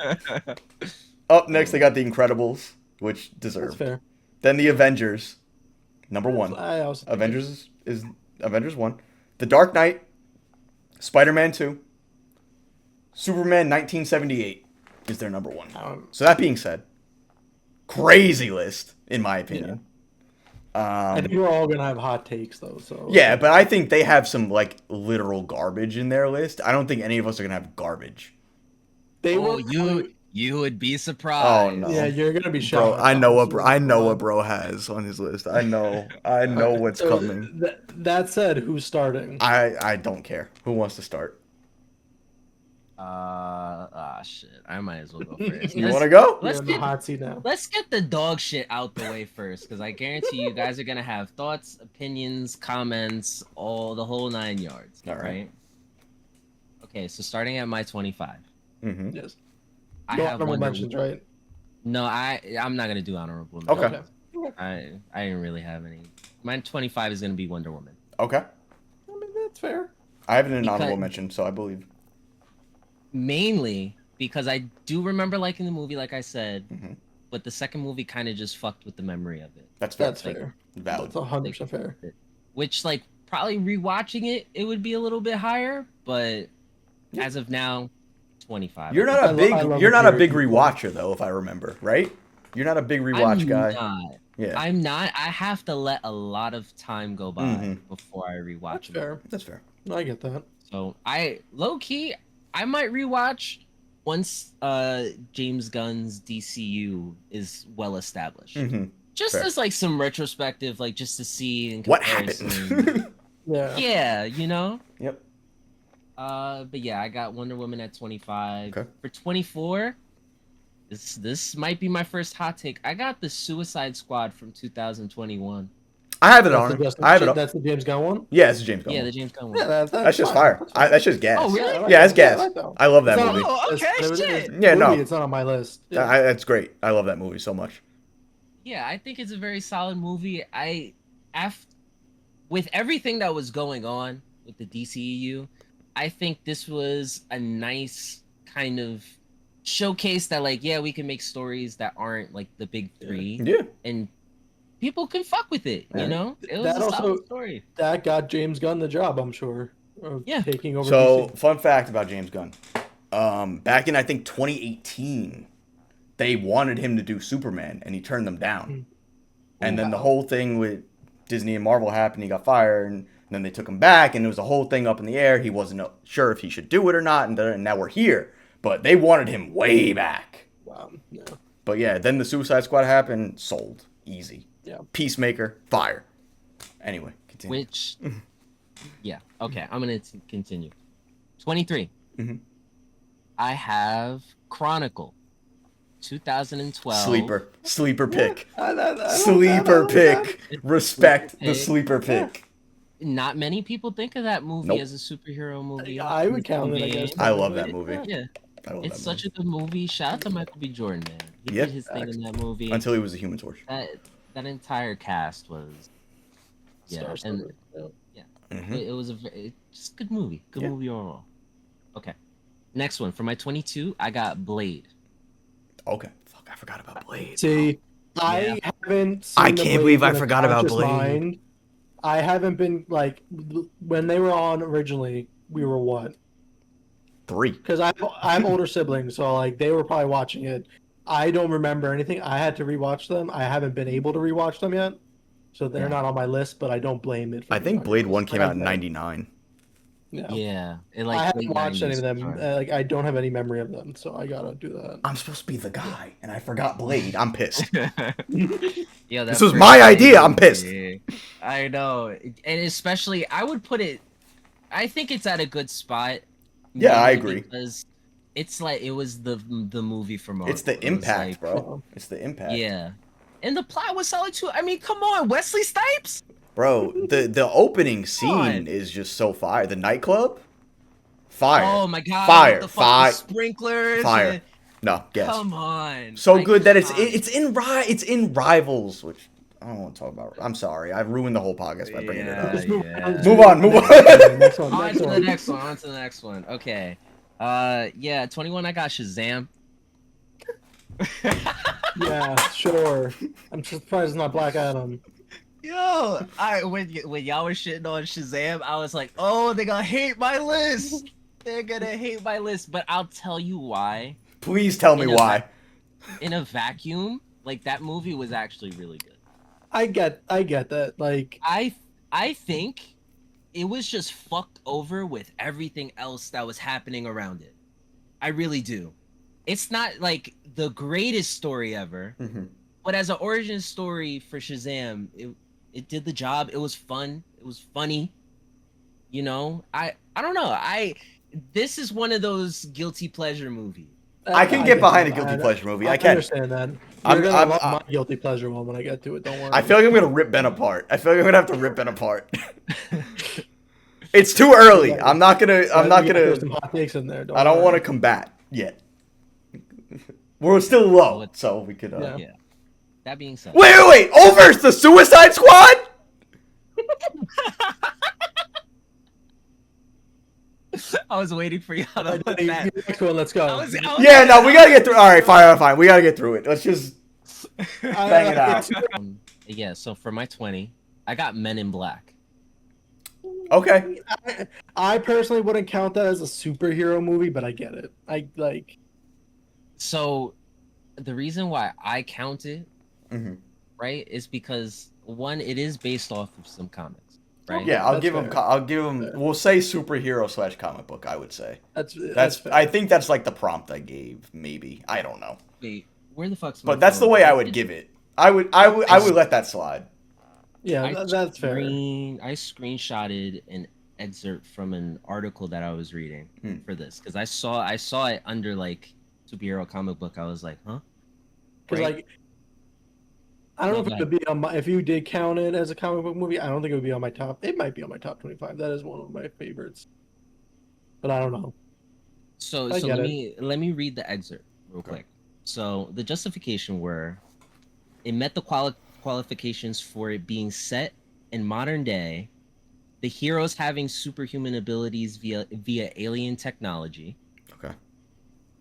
Up next, they got The Incredibles, which That's deserve. fair. Then The Avengers, number 1. I also think Avengers is Avengers 1. The Dark Knight, Spider-Man 2, Superman 1978 is their number 1. So that being said, crazy list in my opinion. I think we're all gonna have hot takes though. So Yeah, but I think they have some like literal garbage in their list. I don't think any of us are gonna have garbage. they Oh, were. you would be surprised. Oh no. Yeah, you're gonna be Bro, shocked. I know what bro has on his list. I know what's So, coming. That said, who's starting? I don't care. Who wants to start? Shit. I might as well go first. You want to go? You're Let's in the get hot seat now. let's get the dog shit out the way first, because I guarantee you guys are gonna have thoughts, opinions, comments, all the whole 9 yards. All right. Okay, so starting at my 25, Mm-hmm. Yes. I No have honorable Wonder mentions, Woman. right? No, I'm not gonna do honorable Okay. mentions. I didn't really have any. My 25 is gonna be Wonder Woman. Okay. I mean, that's fair. I have it in an Because- honorable mention, so I believe. Mainly because I do remember liking the movie, like I said, Mhm. but the second movie kind of just fucked with the memory of it. That's fair. That's Like, fair. Valid. That's 100% fair. Which, like, probably rewatching it, it would be a little bit higher, but Yeah. as of now, 25. You're I think. not a big I love you're a not a period big piece. rewatcher though, if I remember, right? You're not a big rewatch I'm guy. not. Yeah. I'm not. I have to let a lot of time go by Mhm. before I rewatch That's it. fair. That's fair. No, I get that. So low key, I might rewatch once James Gunn's DCU is well established. Mm-hmm. Just Fair. as like some retrospective, like just to see in What comparison. happened? Yeah. Yeah, you know? Yep. But yeah, I got Wonder Woman at 25. Okay. For 24, this might be my first hot take. I got the Suicide Squad from 2021. I have it That's on. the Justin, I have it on. That's the James Gunn one. Yeah, it's a James Gunn. Yeah, one. the James Gunn one. Yeah, That's just fine. fire. That's fine. That's just gas. Oh, really? Yeah, I like Yeah, it's that. gas. I like that one. I love that It's not- movie. Oh, okay, it's- shit. Yeah, no. movie, it's not on my list. Yeah. That's great. I love that movie so much. Yeah, I think it's a very solid movie. With everything that was going on with the DCEU, I think this was a nice kind of showcase that, like, yeah, we can make stories that aren't like the big three, Yeah. and people can fuck with it. Yeah. You know, it was That a also- solid story. That got James Gunn the job, I'm sure. Of Yeah. taking over. So, DC. fun fact about James Gunn. Back in I think 2018, they wanted him to do Superman, and he turned them down. And then the Wow. whole thing with Disney and Marvel happened. He got fired, and then they took him back, and it was a whole thing up in the air. He wasn't sure if he should do it or not, and now we're here. But they wanted him way back. Wow. Yeah. But yeah, then the Suicide Squad happened. Sold. Easy. Yeah. Peacemaker. Fire. Anyway, continue. Which, yeah, okay, I'm gonna continue. 23. Mhm. I have Chronicle, 2012. Sleeper pick. I don't Sleeper know pick. Respect the Pick. sleeper pick. Not many people think of that movie Nope. as a superhero movie. I would count it, I guess. I love that movie. Yeah, I love it's that such a good movie. Shout out to Michael B. Jordan, man. He Yeah, did his thing in that movie. movie. Until he was a Human Torch. That entire cast was, yeah, and Mhm. it was just a good movie. Good movie overall. Okay, next one for my 22. I got Blade. Okay. Fuck, I forgot about Blade. See, I haven't. Seen I the can't Blade believe I in a forgot about conscious Blade. mind. I haven't been like when they were on originally. We were what? 3. Because I have older siblings, so like they were probably watching it. I don't remember anything. I had to rewatch them. I haven't been able to rewatch them yet, so they're not on my list. But I don't blame it. For I being think on Blade your 1 list. came I out in get it. 99. Yeah. Yeah, I haven't late watched any of 90s them. time. Like I don't have any memory of them, so I gotta do that. I'm supposed to be the guy, and I forgot Blade. I'm pissed. Yeah, This was my idea. I'm pissed. I know, and especially I would put it. I think it's at a good spot. Yeah, I mainly agree. Because it's like it was the movie for Marvel. It's the It was impact, like- bro. It's the impact. Yeah, and the plot was solid too. I mean, come on, Wesley Snipes. Bro, the opening scene on. is just so fire. The nightclub? Fire. Oh my god! Fire. with the fucking Fire. sprinklers. Fire. and- No, guess. Come on. So I good that it's can't. in Rivals, which I don't want to talk about. I'm sorry. I've ruined the whole podcast by bringing it up. Just move, yeah. on. Move on, move on. Next one. On Next to the one. next one. On to the next one. Okay. Yeah, 21. I got Shazam. Yeah, sure. I'm surprised it's not Black Adam. Yo, when y'all were shitting on Shazam, I was like, oh, they're gonna hate my list. They're gonna hate my list, but I'll tell you why. Please tell me In a why. In a vacuum, like that movie was actually really good. I get that. Like, I think it was just fucked over with everything else that was happening around it. I really do. It's not like the greatest story ever, Mhm. but as an origin story for Shazam, it did the job. It was fun. It was funny. You know, I don't know. This is one of those guilty pleasure movies. I can get behind a guilty pleasure movie. I can. understand that. You're I'm- gonna I'm- love I'm- my guilty pleasure one when I get to it. Don't worry. I feel like I'm gonna rip Ben apart. I feel like I'm gonna have to rip Ben apart. It's too early. I'm not gonna. Throw some hot takes in there. I don't want to combat yet. We're still low, Let's- so we could. Yeah. Yeah. That being said, Wait! Over the Suicide Squad? I was waiting for y'all to put that. Next one, let's go. Yeah, no, we gotta get through. All right, fine. We gotta get through it. Let's just bang it out. Yeah, so for my 20, I got Men in Black. Okay. I personally wouldn't count that as a superhero movie, but I get it. I like. So the reason why I count it, hmm right, is because one, it is based off of some comics, right? Yeah, I'll That's give him. fair. I'll give him. We'll say superhero / comic book. I would say That's fair. I think that's like the prompt I gave. Maybe I don't know, Wait, where the fuck's my but that's the phone? way I would give it. I would let that slide. Yeah, that's fair. I screenshotted an excerpt from an article that I was reading for this because I saw it under like superhero comic book. I was like, huh? Because Right? like, I don't know if Go it would be on my. If you did count it as a comic book movie, I don't think it would be on my top. It might be on my top 25. That is one of my favorites, but I don't know. So I get let me read the excerpt real quick. So the justification were it met the qualifications for it being set in modern day, the heroes having superhuman abilities via alien technology. Okay.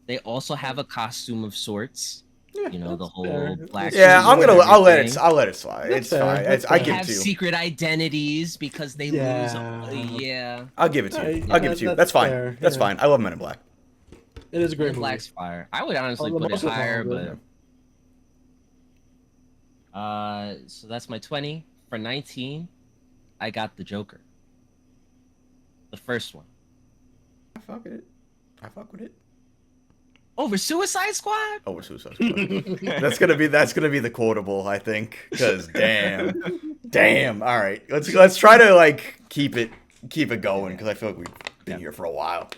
They also have a costume of sorts. Yeah, You know, the that's whole fair. black. Yeah, suit I'm and gonna. I'll let it. everything. I'll let it slide. That's It's fair, fine. that's I fair. give it Have to you. secret identities because they lose. Yeah. I'll give it to you. Yeah, I'll give it to you. that's That's fine. fair, That's yeah. fine. I love Men in Black. It is a Men great in movie. Black's fire. I would honestly Oh, the put it most of higher, all of but so that's my 20. For 19, I got the Joker. The first one. I fuck with it. I fuck with it. Over Suicide Squad? Over Suicide Squad. That's gonna be the quotable, I think. Because damn. All right, let's try to like keep it going because I feel like we've been here for a while.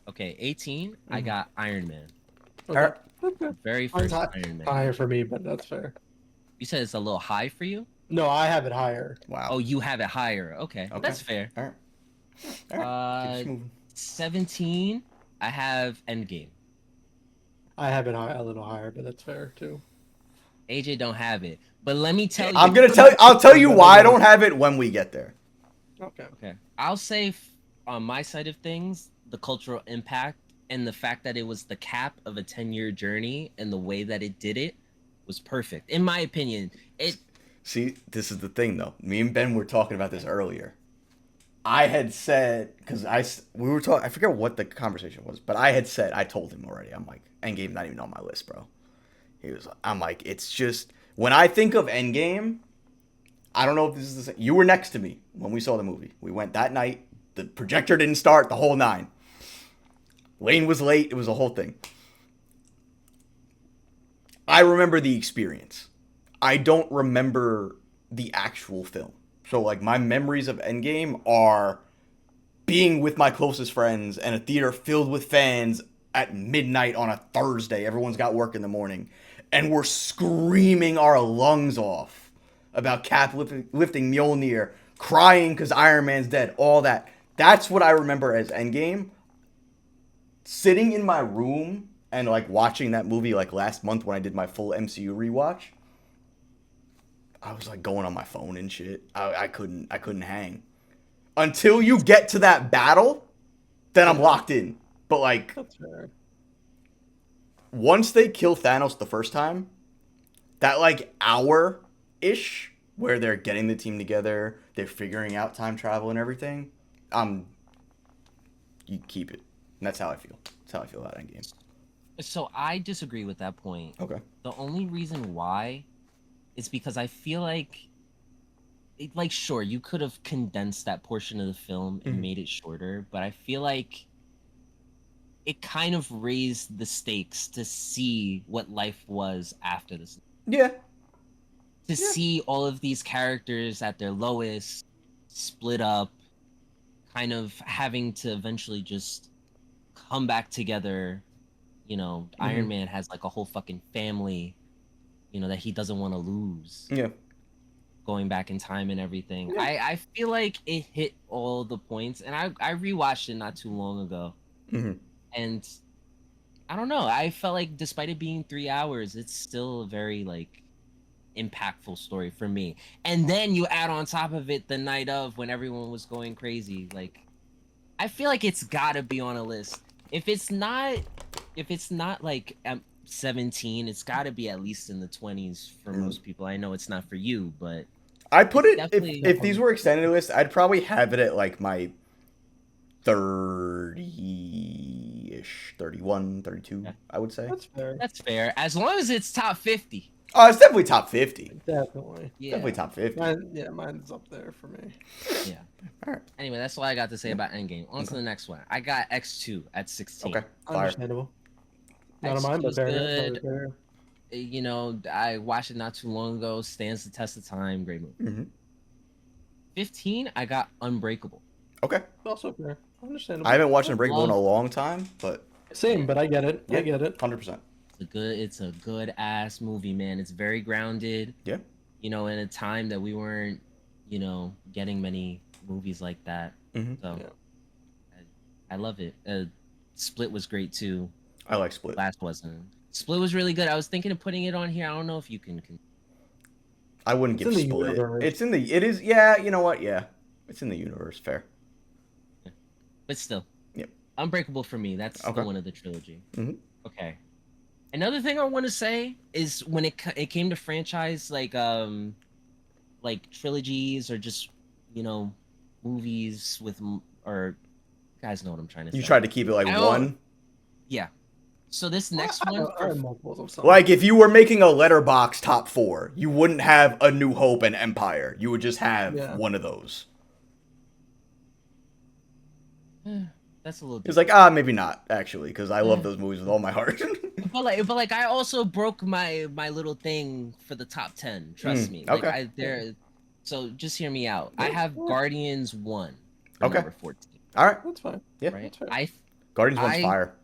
Okay, 18. I got Iron Man. Okay. Very Mine's first Iron Man. higher for me, but that's fair. You said it's a little high for you? No, I have it higher. Wow. Oh, you have it higher. Okay, Okay. that's fair. All right. All right. Keep us moving. 17. I have Endgame. I have it a little higher, but that's fair too. AJ don't have it, but let me tell you. I'm gonna tell. I'll tell you why I don't have it when we get there. Okay. Okay, I'll say on my side of things, the cultural impact and the fact that it was the cap of a 10-year journey and the way that it did it was perfect, in my opinion. See, this is the thing though. Me and Ben were talking about this earlier. I had said because we were talking. I forget what the conversation was, but I told him already. I'm like, Endgame not even on my list, bro. I'm like, it's just when I think of Endgame, I don't know if this is the same. You were next to me when we saw the movie. We went that night. The projector didn't start. The whole 9. Lane was late. It was a whole thing. I remember the experience. I don't remember the actual film. So, like, my memories of Endgame are being with my closest friends in a theater filled with fans at midnight on a Thursday. Everyone's got work in the morning. And we're screaming our lungs off about Cap lifting Mjolnir, crying because Iron Man's dead, all that. That's what I remember as Endgame. Sitting in my room and, like, watching that movie, like, last month when I did my full MCU rewatch, I was like going on my phone and shit. I couldn't hang. Until you get to that battle, then I'm locked in. But like That's fair. Once they kill Thanos the first time, that like hour-ish where they're getting the team together, they're figuring out time travel and everything, you keep it. And that's how I feel. That's how I feel about Endgame. So I disagree with that point. Okay. The only reason why is because I feel like sure, you could have condensed that portion of the film and made it shorter, but I feel like it kind of raised the stakes to see what life was after this. Yeah. To see all of these characters at their lowest, split up, kind of having to eventually just come back together. You know, Iron Man has like a whole fucking family, you know, that he doesn't want to lose. Yeah. Going back in time and everything. Yeah. I feel like it hit all the points, and I rewatched it not too long ago. And I don't know, I felt like despite it being 3 hours, it's still a very like impactful story for me. And then you add on top of it the night of when everyone was going crazy, like I feel like it's gotta be on a list. If it's not, like 17, it's gotta be at least in the 20s for most people. I know it's not for you, but I put it's it definitely. if these were extended lists, I'd probably have it at like my 30-ish, 31, 32, Yeah, I would say. That's fair. that's fair. As long as it's top 50. Oh, it's definitely top 50. Definitely. Yeah. Definitely top 50. Mine's up there for me. Yeah. All right. Anyway, that's all I got to say about Endgame. On to the next one. I got X2 at 16. Okay. Fire. Understandable. Not on X2 mine, but is fair. good. Fair. You know, I watched it not too long ago. Stands the test of time. Great movie. Mm-hmm. 15, I got Unbreakable. Okay. Also fair. Understandable. I haven't watched Unbreakable in a long time, but Same, but I get it. yeah, I get it. 100%. It's a good ass movie, man. It's very grounded. Yeah. You know, in a time that we weren't, you know, getting many movies like that. Mm-hmm. So Yeah. I love it. Split was great too. I like Split. Last wasn't. Split was really good. I was thinking of putting it on here. I don't know if you can. I wouldn't It's give in the Split. universe. It's in the. It is. Yeah. You know what? Yeah. It's in the universe. Fair. But still. Yep. Unbreakable for me. That's Okay. the one of the trilogy. Mhm. Okay. Another thing I want to say is when it came to franchise like trilogies or just, you know, movies with or you guys know what I'm trying to say. You tried to keep it like I don't- one. Yeah. So this next I one have multiples of something. Like if you were making a letterbox top 4, you wouldn't have A New Hope and Empire. You would just have Yeah. one of those. that's a little It's deep. like maybe not actually, because I love those movies with all my heart. But like I also broke my little thing for the top 10. Trust me. Like okay. so just hear me out. I have Guardians 1 for Okay. number 14. All right. That's fine. Yeah. Right? That's fair. Guardians one's fire.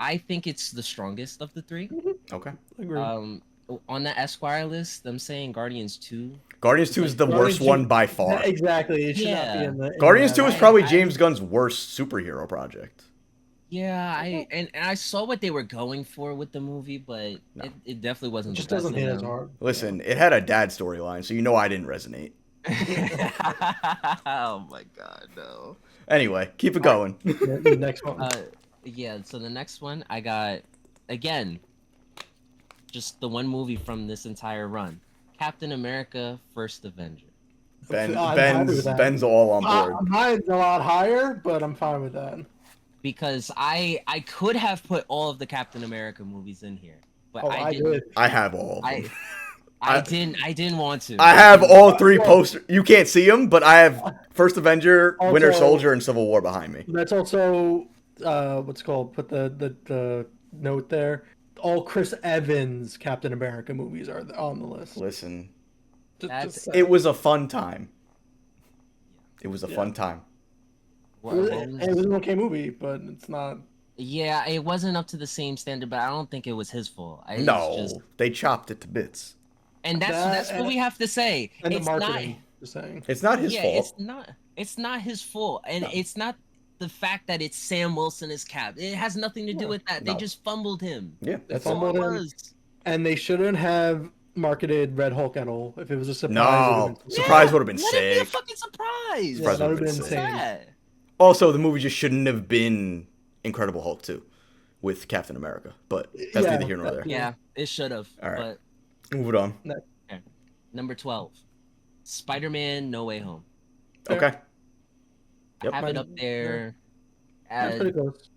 I think it's the strongest of the three. Okay. Agree. On the Esquire list, them saying Guardians 2. Guardians 2 is the Guardians worst one 2 by far. Exactly. It should not be Yeah. in the. Guardians 2 is I- probably I- James Gunn's worst superhero project. Yeah, and I saw what they were going for with the movie, but No. it definitely It wasn't. just the best doesn't of hit as them. hard. Listen, it had a dad storyline, so you know I didn't resonate. Oh my god, no. Anyway, keep it going. The next one. Yeah, so the next one I got again just the one movie from this entire run. Captain America First Avenger. I'm happy with that. Ben's all on board. Mine's a lot higher, but I'm fine with that. Because I could have put all of the Captain America movies in here, but Oh, I I didn't. did. I have all of them. I didn't want to. I have all 3 posters. You can't see them, but I have First Avenger, Winter Also- Soldier, and Civil War behind me. That's also what's called. Put the note there. All Chris Evans Captain America movies are on the list. Listen, That's- it was a fun time. It was a Yeah. fun time. What It was- was an okay movie, but it's not. Yeah, it wasn't up to the same standard, but I don't think it was his fault. It's No, just- they chopped it to bits. and that's what we have to say. And the It's marketing. not. Just saying. It's not his fault. It's not his fault, and No. it's not the fact that it's Sam Wilson as Cap. It has nothing to do No. with that. No. They just fumbled him. Yeah, They that's all. fumbled all it him. was. And they shouldn't have marketed Red Hulk at all. If it was a surprise, it No, would've been- surprise would have been Let it be a sick. fucking surprise. Yeah, Surprise that would've would been have been sick. insane. Yeah. Also, the movie just shouldn't have been Incredible Hulk 2 with Captain America, but that's Yeah, neither here nor there. Yeah, it should have. All right. But Move it on. number 12, Spider-Man: No Way Home. Fair. Okay. Yep. I have it up Mine- there. That's pretty close.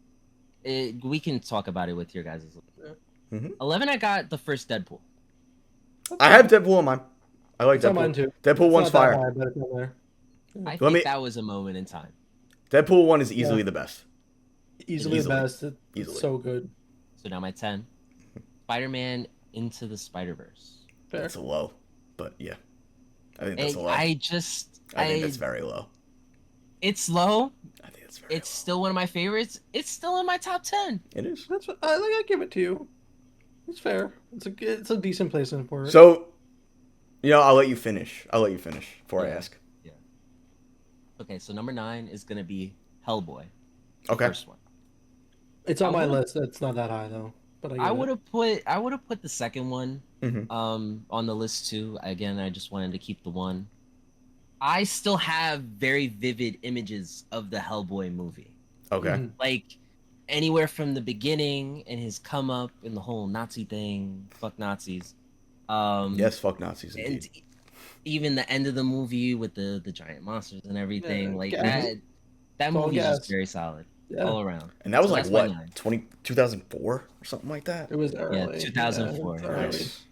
We can talk about it with your guys'. Mhm. 11, I got the first Deadpool. I have Deadpool on mine. I like It's on mine Deadpool. too. Deadpool It's 1's not that fire. high, but it's on there. I Let think me- that was a moment in time. Deadpool 1 is easily the best. Easily Easily. the best. It's Easily. so good. So now my 10, Spider-Man Into the Spider-Verse. Fair. It's low, but yeah. I think that's And low. I think that's very low. it's low. I think it's very It's still one of my favorites. It's still in my top 10. low. It is. That's what, I give it to you. It's fair. It's a decent placement for it. So, I'll let you finish. Before I Yeah. ask. Okay, so number 9 is gonna be Hellboy. The Okay. First one. It's on I my would've- list. It's not that high though. But I would have put the second one Mhm. on the list too. Again, I just wanted to keep the one. I still have very vivid images of the Hellboy movie. Okay. Mhm. Like anywhere from the beginning and his come up and the whole Nazi thing, fuck Nazis. Yes, fuck Nazis And indeed. even the end of the movie with the giant monsters and everything, Yeah, like gas. that It's all movie is just gas. very solid Yeah, all around. And that was So like that's my what, 9. 2004 or something like that? it was Yeah, early. 2004. It's Yeah. early. Nice.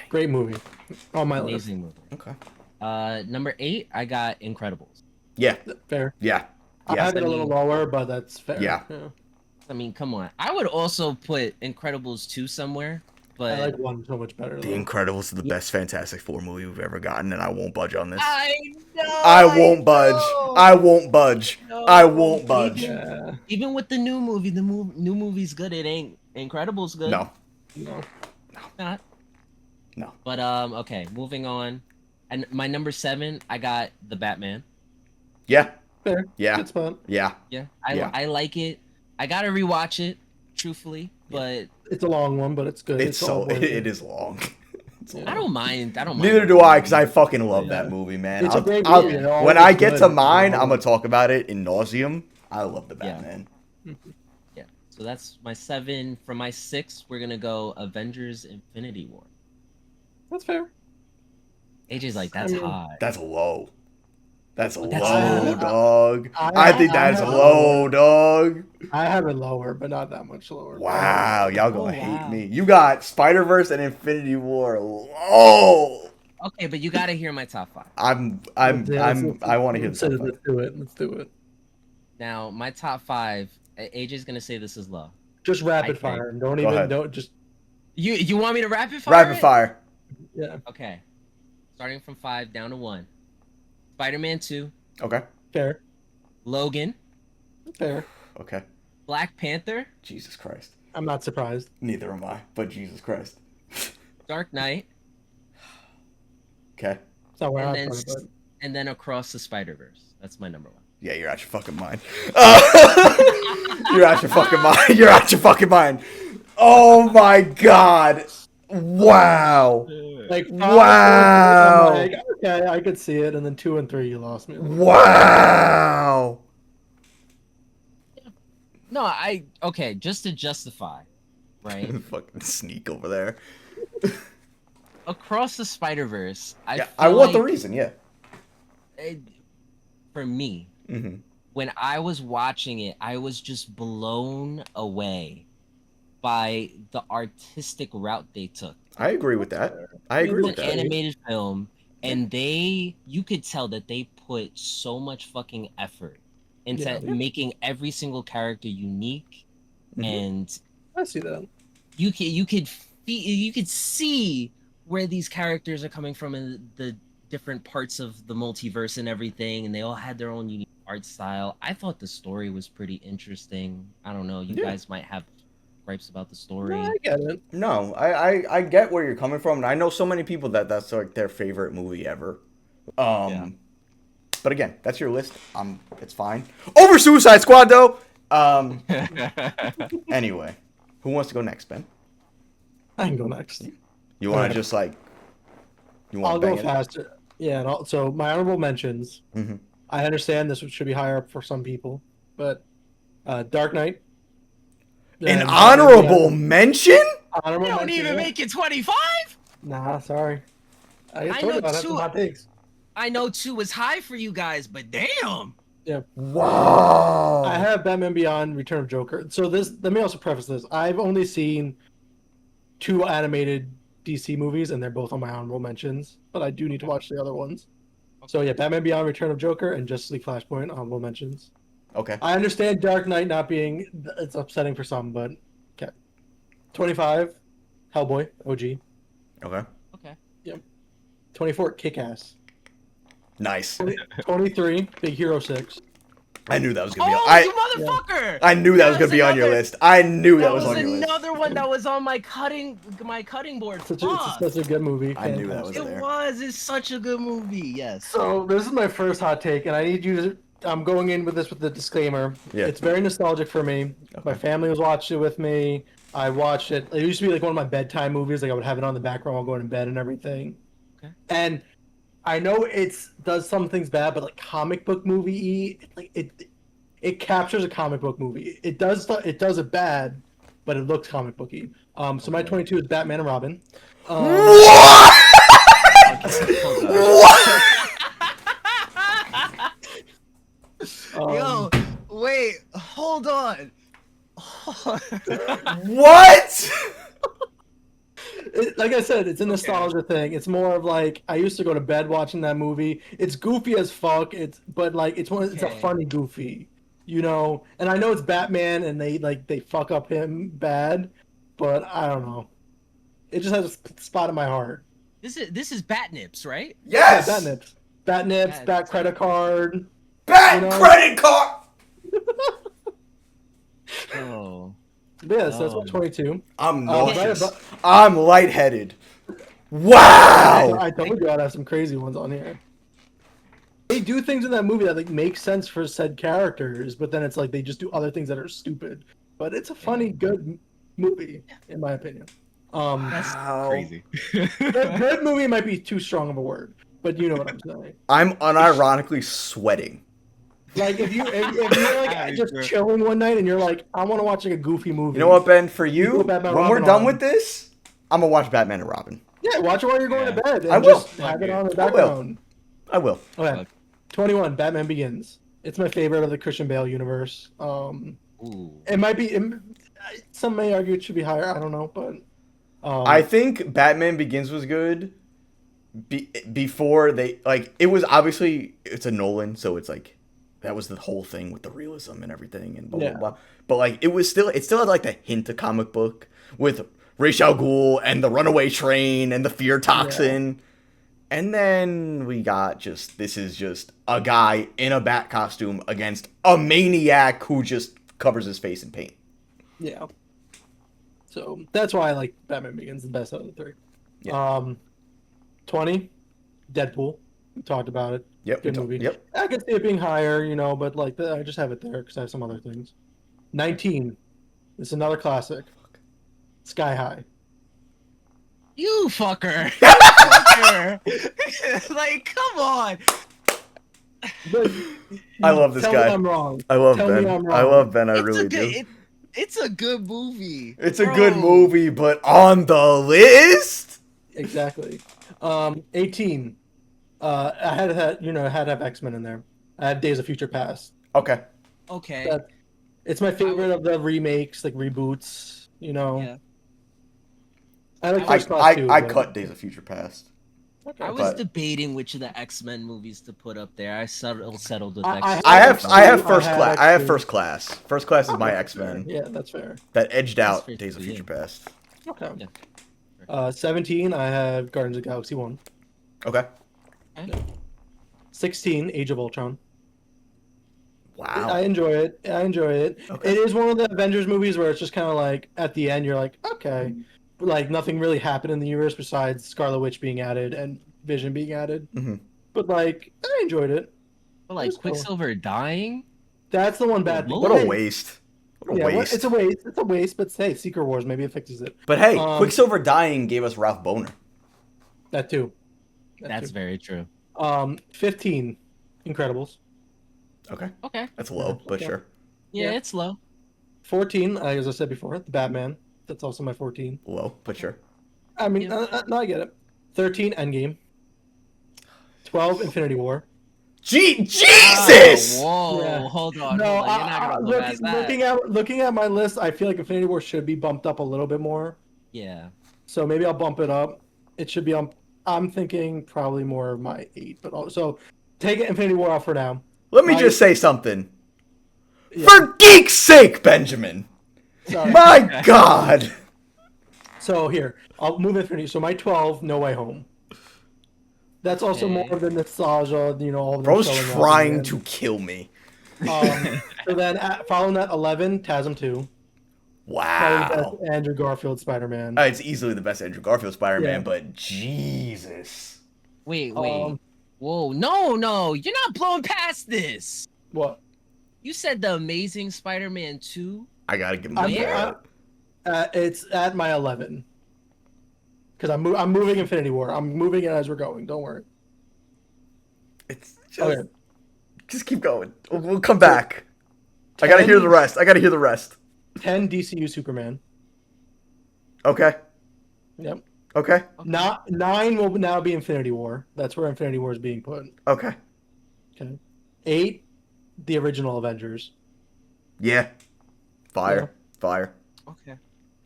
Great movie. On my list. Amazing movie. Okay. Number 8, I got Incredibles. Yeah. Fair. Yeah. I Yeah. have it a little lower, but that's fair. Yeah. I mean, come on. I would also put Incredibles 2 somewhere, but I like 1 so much better The though. Incredibles is the Yeah. best Fantastic Four movie we've ever gotten, and I won't budge on this. I know. I won't budge. I won't budge. I won't budge. Yeah. Even with the new movie, the new movie's good. It ain't Incredibles good. No. No. Not. No. But okay, moving on. And my number 7, I got the Batman. Yeah. Fair. Yeah. Good spot. Yeah. Yeah, Yeah. I like it. I gotta rewatch it, truthfully, but It's a long one, but it's good. It's so all worth it is long. It's Yeah. I don't mind. I don't mind. Neither do I, because I fucking love Yeah. that movie, man. It's a great I'll- movie. It all when is I get good. to mine, Yeah. I'm gonna talk about it in nauseum. I love the Yeah. Batman. Yeah. So that's my 7. For my 6, we're gonna go Avengers: Infinity War. That's fair. AJ's like, that's I mean, high. That's low. That's That's low, low. dog. I- I think I that's have- low, dog. I have it lower, but not that much lower. Wow, y'all Oh, gonna wow. hate me. You got Spider-Verse and Infinity War low. Okay, but you gotta hear my top 5. I want to hear Let's the do it. top Let's do it. Let's do it. Now, my top 5. AJ's gonna say this is low. Just rapid I fire. Don't Go even. ahead. Don't just. You want me to rapid fire? Rapid it? fire. Yeah. Okay. Starting from 5 down to 1. Spider-Man 2, Okay. Fair. Logan, Fair. Okay. Black Panther, Jesus Christ. I'm not surprised. Neither am I, but Jesus Christ. Dark Knight, Okay. It's not where and I'm then from, but and then Across the Spider-Verse. That's my number 1. Yeah, you're out your fucking mind. You're out your fucking mind. You're out your fucking mind. Oh my god. Wow. like Wow. I'm like, okay, I could see it, and then 2 and 3, you lost me. Wow. No, okay, just to justify, right? Fucking sneak over there. Across the Spider-Verse, Yeah, feel I want the like reason, yeah. for me, Mm-hmm. when I was watching it, I was just blown away by the artistic route they took. I agree with that. I It agree was with an that. animated film, and you could tell that they put so much fucking effort into Yeah. making every single character unique, Mhm. and I see that. you could see where these characters are coming from in the different parts of the multiverse and everything, and they all had their own unique art style. I thought the story was pretty interesting. I don't know, you Yeah. guys might have gripes about the story. No, I get it. No, I get where you're coming from, and I know so many people that's like their favorite movie ever. Yeah. But again, that's your list. It's fine. Over Suicide Squad though. Anyway, who wants to go next, Ben? I can go next. You want Alright. to just like you I'll want to go bang it? faster. Yeah, and so my honorable mentions. Mhm. I understand this should be higher up for some people, but Dark Knight. An And honorable mention? honorable You don't mention, even yeah. make it 25? Nah, sorry. I I told know you about it. two- Some hot takes. I know 2 was high for you guys, but damn. Wow. I have Batman Beyond: Return of Joker. So this, let me also preface this. I've only seen 2 animated DC movies, and they're both on my honorable mentions. But I do need to watch the other ones. So yeah, Batman Beyond: Return of Joker and Justice League Flashpoint honorable mentions. Okay. I understand Dark Knight not being, it's upsetting for some, but okay. 25, Hellboy, OG. Okay. Okay. 24, Kick-Ass. Nice. 23, Big Hero 6. I knew that was gonna be. Oh, I you motherfucker! I knew that was gonna be on your list. I knew that was on your list. another one that was on my cutting board. Such Fuck. a good movie. I knew that was Fantastic. It there. was. It's such a good movie. Yes. So this is my first hot take, and I need you to. I'm going in with this with the disclaimer. Yeah. It's very nostalgic for me. Okay. My family was watching it with me. I watched it. It used to be like one of my bedtime movies. Like I would have it on the background while going to bed and everything. Okay. And I know it's does some things bad, but like comic book movie, it captures a comic book movie. It does it bad, but it looks comic booky. So my Okay. 22 is Batman and Robin. What? Okay, hold on. What? Yo, wait, hold on. What? Like I said, it's a nostalgia thing. It's more of like I used to go to bed watching that movie. It's goofy as fuck. But like it's a Okay. funny goofy, you know. And I know it's Batman, and they fuck up him bad, but I don't know. It just has a spot in my heart. This is Batnips, right? Yeah, Yes. Batnips, Bat Credit Card. Bat You know? credit card. Oh. But yeah, so that's my Oh. 22. I'm Right nauseous. above- I'm lightheaded. Wow. I told you I'd have some crazy ones on here. They do things in that movie that like make sense for said characters, but then it's like they just do other things that are stupid. But it's a funny, good movie, in my opinion. That's Wow. crazy. Good movie might be too strong of a word, but you know what I'm saying. I'm unironically sweating. Like if you're like just Sure. chilling one night and you're like, I want to watch like a goofy movie. You know what, Ben? For You you, go when Batman, we're Robin done on. with this, I'm gonna watch Batman and Robin. Yeah, watch it while you're going to bed. And I will. Just have it Okay. on the I will. background. I will. Okay. 21, Batman Begins. It's my favorite of the Christian Bale universe. Ooh. It might be. Some may argue it should be higher. I don't know, but I think Batman Begins was good. Before they like, it was obviously it's a Nolan, so it's like that was the whole thing with the realism and everything and blah blah blah. But like, it still had like the hint of comic book with Ra's al Ghul and the runaway train and the fear toxin. And then we got this is just a guy in a bat costume against a maniac who just covers his face in paint. yeah. So that's why I like Batman Begins the best out of the three. Yeah. 20, Deadpool. We talked about it. Yep. Good movie. Yep. I could see it being higher, you know, but like I just have it there because I have some other things. 19. It's another classic. Sky High. You fucker. Fucker. Like, come on. But, I love this tell guy. Me I'm wrong. I love Tell me Ben. I'm I wrong. love Ben. I It's really a good, do. it's a good movie. It's a Bro. good movie, but on the list. Exactly. 18. I had to have X-Men in there. I had Days of Future Past. Okay. Okay. It's my favorite of the remakes, like reboots. You know. Yeah. I like I- First Class too. I but- cut Days of Future Past. Okay. I was But- debating which of the X-Men movies to put up there. I settled with I- X-Men. I have X2, first I had class. I have X2. first class. First class is my Okay, X-Men Yeah, that's fair. that edged out fair Days of too, Future Past. Okay. Yeah. 17, I have Guardians of the Galaxy 1. Okay. 16, Age of Ultron. Wow. I enjoy it. Okay. It is one of the Avengers movies where it's just kind of like at the end you're like, okay, but like nothing really happened in the universe besides Scarlet Witch being added and Vision being added. Mhm. But like I enjoyed it. But like It was cool. Quicksilver dying. That's the one bad thing. What What Hey, a waste. What a Yeah, waste. it's a waste. It's a waste. But hey, Secret Wars maybe it fixes it. But hey, Um, Quicksilver dying gave us Ralph Boner. That too. That's too. very true. 15, Incredibles. Okay. Okay. That's low, but Yeah. sure. Yeah, Yeah. it's low. 14, as I said before, the Batman. That's also my 14. Low, but sure. I mean, Yeah. no, I get it. 13, Endgame. 12, Infinity War. Jesus! Whoa, Yeah. hold on. No, hold on. You're not gonna go past that. looking at my list, I feel like Infinity War should be bumped up a little bit more. Yeah. So maybe I'll bump it up. It should be on. I'm thinking probably more of my 8, but also take Infinity War off for now. Let me My- just say something. Yeah, For geek's sake, Benjamin. sorry. My God. So here, I'll move Infinity. So my 12, No Way Home. That's also Okay. more of the nostalgia, you know. All of them Bro's showing up trying again. to kill me. So then, following that, 11, TASM 2. Wow. Andrew Garfield Spider-Man. It's easily the best Andrew Garfield Spider-Man, Yeah. but Jesus. Wait. Um, Whoa, no. You're not blowing past this. What? You said the Amazing Spider-Man 2. I gotta give him I'm- that. It's at my 11. Because I'm moving Infinity War. I'm moving it as we're going. Don't worry. It's Okay. just keep going. We'll come back. I gotta hear the rest. 10 DCU Superman. Okay. Yep. Okay. Not 9 will now be Infinity War. That's where Infinity War is being put. Okay. Okay. 8, the original Avengers. Yeah. Fire. Fire. Okay.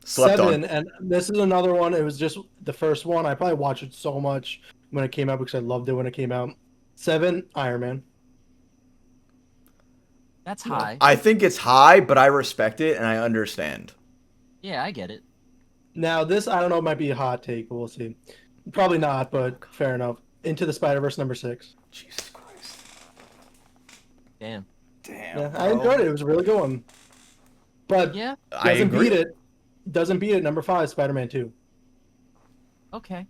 Slept 7, on. and this is another one. It was just the first one. I probably watched it so much when it came out because I loved it when it came out. 7, Iron Man. That's high. I think it's high, but I respect it and I understand. Yeah, I get it. Now this, I don't know, it might be a hot take, but we'll see. Probably not, but fair enough. Into the Spider-Verse number 6. Jesus Christ. Damn. Damn. Yeah, bro. I enjoyed it. It was a really good one. But Yeah. I doesn't agree. beat it. Doesn't beat it. Number 5, Spider-Man 2. Okay.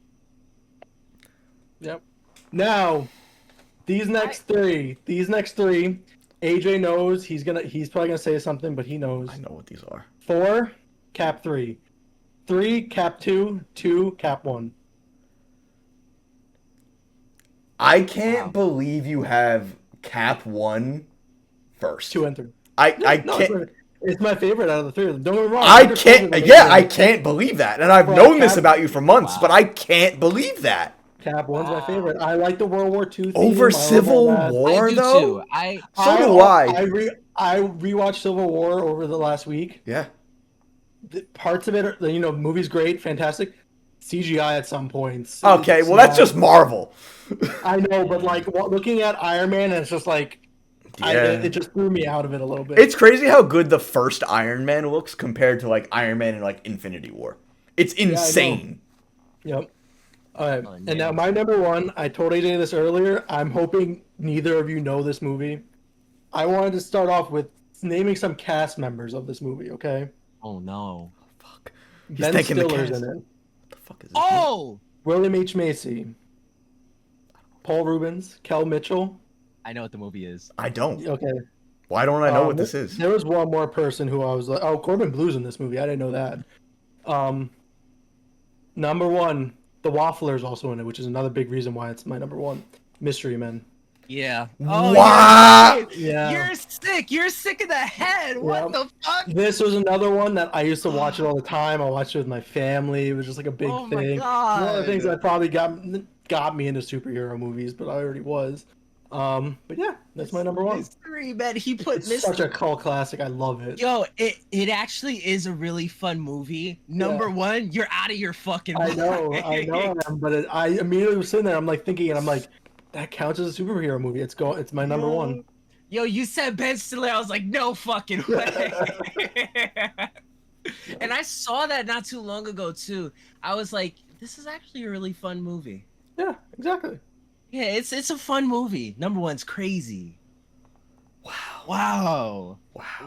Yep. Now, these next three, AJ knows he's probably gonna say something, but he knows. I know what these are. 4, Cap 3. 3, Cap 2. 2, Cap 1. I can't Wow. believe you have Cap 1 first. 2 and 3. I No, can't. it's my favorite out of the 3 of them. Don't get me wrong. I Winter Soldier's can't. amazing. Yeah, I can't believe that, and I've Bro, known this Cap- about you for months, Wow. but I can't believe that. Cap 1's my Wow. favorite. I like the World War II theme. Over I love Civil all that. War, I do though. too. So do I. I rewatched Civil War over the last week. Yeah. The parts of it, movie's great, fantastic. CGI at some points. Okay, It's well that's not- just Marvel. I know, but like looking at Iron Man, and it's just like, Yeah. it just threw me out of it a little bit. It's crazy how good the first Iron Man looks compared to like Iron Man and like Infinity War. It's insane. Yep. All right, Oh, and now my number 1. I told AJ this earlier. I'm hoping neither of you know this movie. I wanted to start off with naming some cast members of this movie. Okay. Oh no. Fuck. Ben thinking the Stiller's cast. in it. What the fuck is this? Oh! William H. Macy. Paul Rubens. Kel Mitchell. I know what the movie is. I don't. Okay. Why don't I know what this is? There was one more person who I was like, oh, Corbin Blue's in this movie. I didn't know that. Number 1, The Waffler's also in it, which is another big reason why it's my number 1. Mystery Men. Yeah. Wow. You're sick. Yeah. You're sick. You're sick in the head. What Yeah. the fuck? This was another one that I used to watch it all the time. I watched it with my family. It was just like a big Oh my thing. God. One of the things that probably got me into superhero movies, but I already was. But yeah, that's my number 1. Mystery Man. He put It's such a cult classic. I love it. Yo, it actually is a really fun movie. Number 1, you're out of your fucking I mind. know, but I immediately was sitting there. I'm like thinking, and I'm like, that counts as a superhero movie. It's my number 1. Yo, you said Ben Stiller. I was like, no fucking way. And I saw that not too long ago too. I was like, this is actually a really fun movie. Yeah, exactly. Yeah, it's a fun movie. Number 1's crazy. Wow.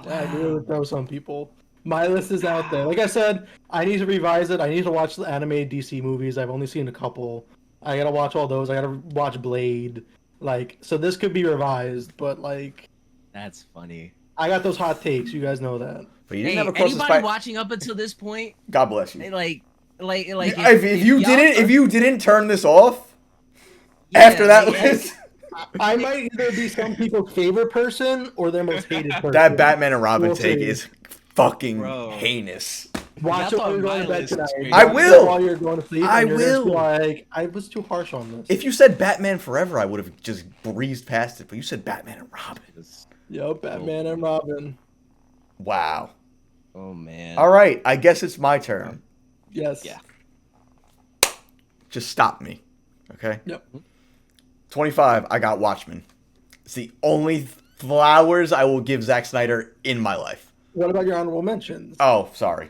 Yeah, I really throw some people. My list is out there. Like I said, I need to revise it. I need to watch the animated DC movies. I've only seen a couple. I gotta watch all those. I gotta watch Blade. Like, so this could be revised, but like, That's funny. I got those hot takes. You guys know that. But you didn't Hey, have a cross anybody watching up until this point, God bless you. like, If you y'all- didn't turn this off Yeah, after that like, list, I might either be some people's favorite person or their most hated person. that Batman and Robin We'll take see. is fucking Bro. heinous. Watch it Y'all while you're thought going to my bed list was tonight. crazy. I will. While you're going to sleep. I and you're gonna be will. Like, I was too harsh on this. If you said Batman Forever, I would have just breezed past it. But you said Batman and Robin. Yo, Batman and Robin. Wow. Oh man. All right, I guess it's my turn. Yes. Yeah. Just stop me, okay? Yep. 25. I got Watchmen. It's the only flowers I will give Zack Snyder in my life. What about your honorable mentions? Oh, sorry.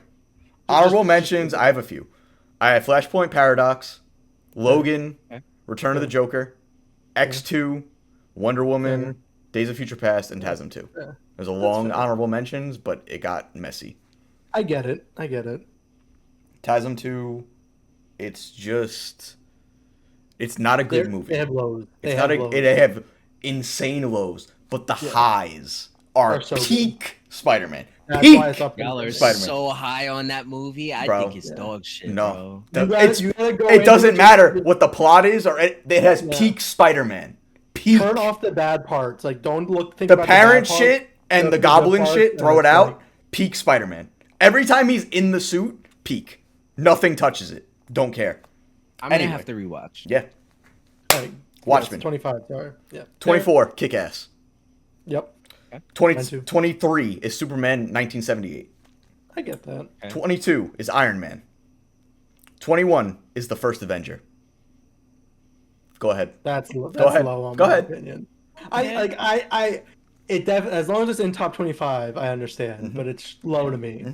Honorable mentions. I have a few. I have Flashpoint Paradox, Logan, Okay. Return of the Joker, X2, Wonder Woman, Days of Future Past, and TASM 2. Yeah. There's a long fair. honorable mentions, but it got messy. I get it. TASM 2, it's not a good movie. They have lows. It's not a, they have insane lows, but the highs are Are so peak Spider-Man. That's Peak. why it's up Y'all are Spider-Man. so high on that movie. I Bro. think it's dog shit, No, bro. You gotta go it into doesn't it matter just- what the plot is, or it has Yeah. peak Spider-Man. Peak peak. Turn off the bad parts. Like, don't think The about parent the bad shit parts, and the good goblin parts, shit, and throw it it's out. like- Peak Spider-Man. Every time he's in the suit, peak. Nothing touches it. Don't care. I'm gonna Anyway. have to rewatch. Yeah. Like, Watchmen. Yeah, 25. Sorry. Yeah. 24, Kick-Ass. Yep. 20, Mine too. 23 is Superman 1978. I get that. Okay. 22 is Iron Man. 21 is the first Avenger. Go ahead. That's ahead. low on Go my ahead. opinion. Yeah. As long as it's in top 25, I understand, Mm-hmm. but it's low to me.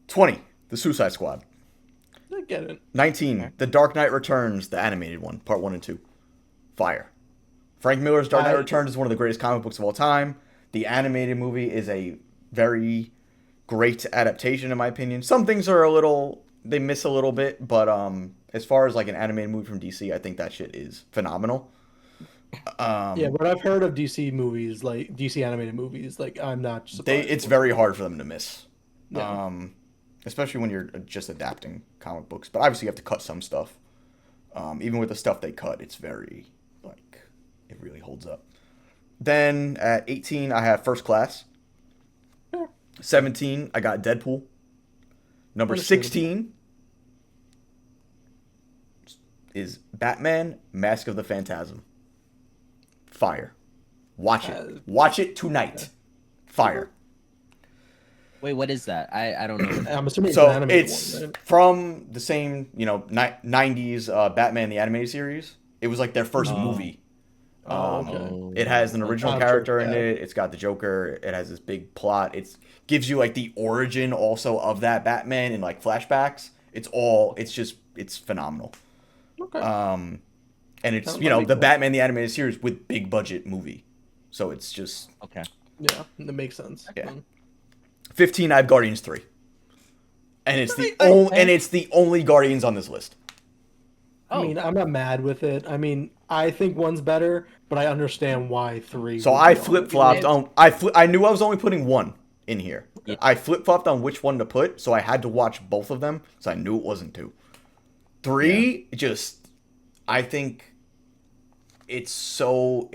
20, The Suicide Squad. I get it. 19, Okay. The Dark Knight Returns, the animated one, part 1 and 2. Fire. Frank Miller's Dark Knight Returns is one of the greatest comic books of all time. The animated movie is a very great adaptation, in my opinion. Some things are they miss a little bit, but as far as like an animated movie from DC, I think that shit is phenomenal. Yeah, but I've heard of DC movies, like DC animated movies. Like, I'm not surprised. It's very hard for them to miss. Yeah. Especially when you're just adapting comic books. But obviously you have to cut some stuff. Even with the stuff they cut, it's very, like, it really holds up. Then at 18, I have First Class. 17, I got Deadpool. Number Understandable. 16 is Batman, Mask of the Phantasm. Fire. Watch it. Watch it tonight. Fire. Wait, what is that? I don't know. I'm assuming it's So an animated it's one, right? from the same, 90s Batman the Animated Series. It was like their first movie. Okay. It has an original I'm character sure, in yeah. it. It's got the Joker. It has this big plot. It gives you like the origin also of that Batman in like flashbacks. It's phenomenal. Okay. And it's, That might be the cool. Batman the Animated Series with big budget movie. So it's just Okay. Yeah, that makes sense. Yeah. 15, I have Guardians 3. And it's the only Guardians on this list. I mean, I'm not mad with it. I mean, I think one's better, but I understand why 3. So would I be on it. flip-flopped on I knew I was only putting one in here. Yeah. I flip-flopped on which one to put, so I had to watch both of them, so I knew it wasn't 2. 3 I think it's so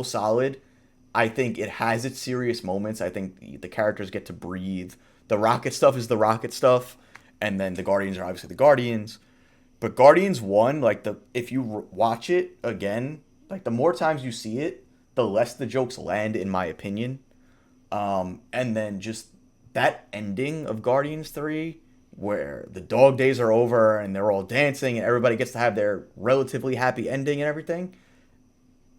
solid. I think it has its serious moments. I think the characters get to breathe. The Rocket stuff is the Rocket stuff, and then the Guardians are obviously the Guardians. But Guardians 1, like if you watch it again, like the more times you see it, the less the jokes land, in my opinion. And then just that ending of Guardians 3, where the dog days are over and they're all dancing and everybody gets to have their relatively happy ending and everything.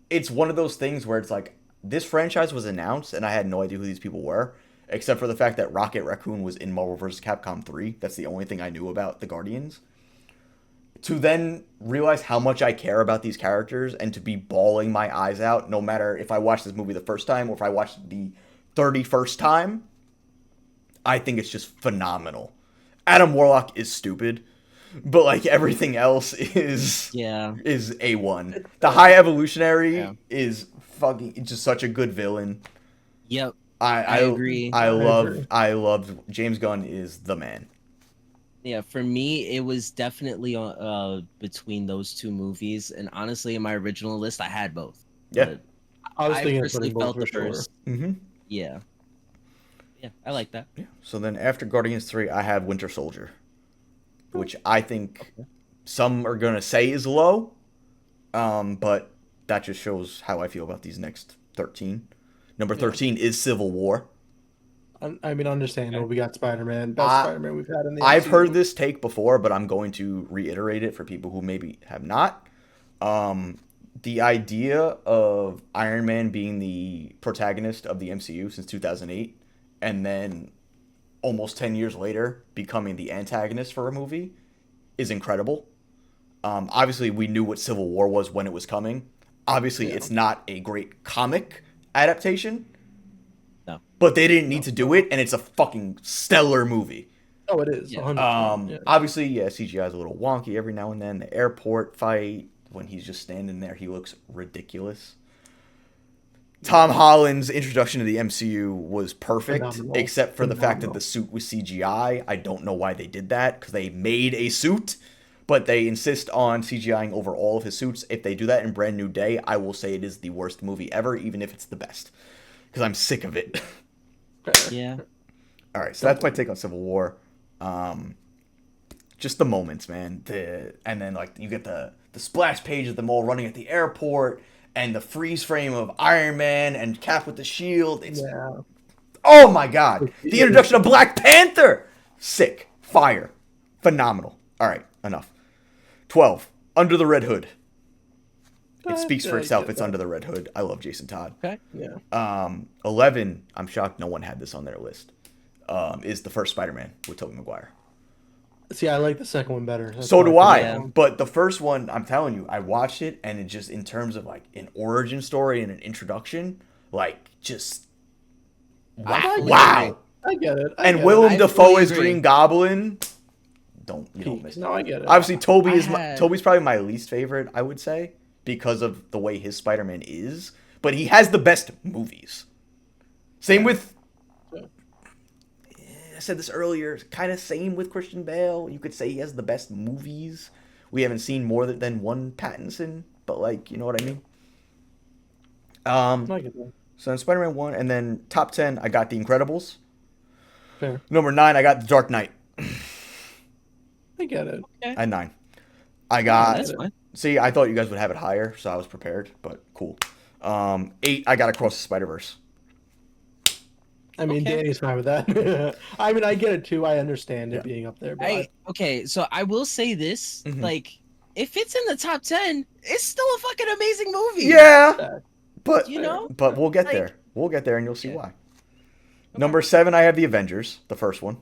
It's one of those things where it's like, this franchise was announced and I had no idea who these people were, except for the fact that Rocket Raccoon was in Marvel vs. Capcom 3. That's the only thing I knew about the Guardians. To then realize how much I care about these characters and to be bawling my eyes out, no matter if I watch this movie the first time or if I watch the 31st time, I think it's just phenomenal. Adam Warlock is stupid, but like everything else is A1. The High Evolutionary is fucking just such a good villain. Yep. I agree. I agree. love James Gunn is the man. Yeah, for me, it was definitely between those two movies, and honestly, in my original list, I had both. Yeah. But I was I thinking of personally putting both felt for the sure. first. Mm-hmm. Yeah, I like that. Yeah. So then after Guardians 3, I have Winter Soldier, which I think some are going to say is low, but that just shows how I feel about these next 13. Number 13 is Civil War. I mean, understandable. We got Spider-Man, best Spider-Man we've had in the I've MCU. heard this take before, but I'm going to reiterate it for people who maybe have not. The idea of Iron Man being the protagonist of the MCU since 2008, and then almost 10 years later becoming the antagonist for a movie is incredible. Obviously, we knew what Civil War was when it was coming. Obviously, it's not a great comic adaptation. No. But they didn't need to do it, and it's a fucking stellar movie. Oh, it is. Yeah. 100%. Obviously, CGI is a little wonky every now and then. The airport fight, when he's just standing there, he looks ridiculous. Tom Holland's introduction to the MCU was perfect, Phenomenal. except for the fact that Phenomenal. the suit was CGI. I don't know why they did that, because they made a suit, but they insist on CGIing over all of his suits. If they do that in Brand New Day, I will say it is the worst movie ever, even if it's the best, because I'm sick of it. Yeah. All right, so that's my take on Civil War. Just the moments, man. And then like you get the splash page of them all running at the airport, and the freeze frame of Iron Man and Cap with the shield. It's oh my god! The introduction of Black Panther, sick, fire, phenomenal. All right, enough. 12. Under the Red Hood. It speaks for itself. It's Under the Red Hood. I love Jason Todd. Okay. Yeah. 11. I'm shocked no one had this on their list. Is the first Spider-Man with Tobey Maguire. See, I like the second one better. That's So do why I. Yeah. But the first one, I'm telling you, I watched it, and it just, in terms of like an origin story and an introduction, like just wow. I get it. And Willem I Dafoe fully as agree. Green Goblin. You don't miss it. No, I get it. Obviously, Toby's probably my least favorite, I would say, because of the way his Spider-Man is. But he has the best movies. Same with. I said this earlier. Kind of same with Christian Bale. You could say he has the best movies. We haven't seen more than one Pattinson, but like, you know what I mean. I get that. So then Spider-Man 1, and then top 10, I got The Incredibles. Fair. Number 9, I got The Dark Knight. I get it. At 9. I got. That's fine. See, I thought you guys would have it higher, so I was prepared, but cool. 8, I got Across the Spider-Verse. I mean, Okay. Danny's fine with that. I mean, I get it too. I understand it being up there. But Okay, so I will say this, Mhm. like, if it's in the top 10, it's still a fucking amazing movie. Yeah, but You know? but we'll get Like- there. We'll get there, and you'll see Okay. why. Number 7, I have The Avengers, the first one.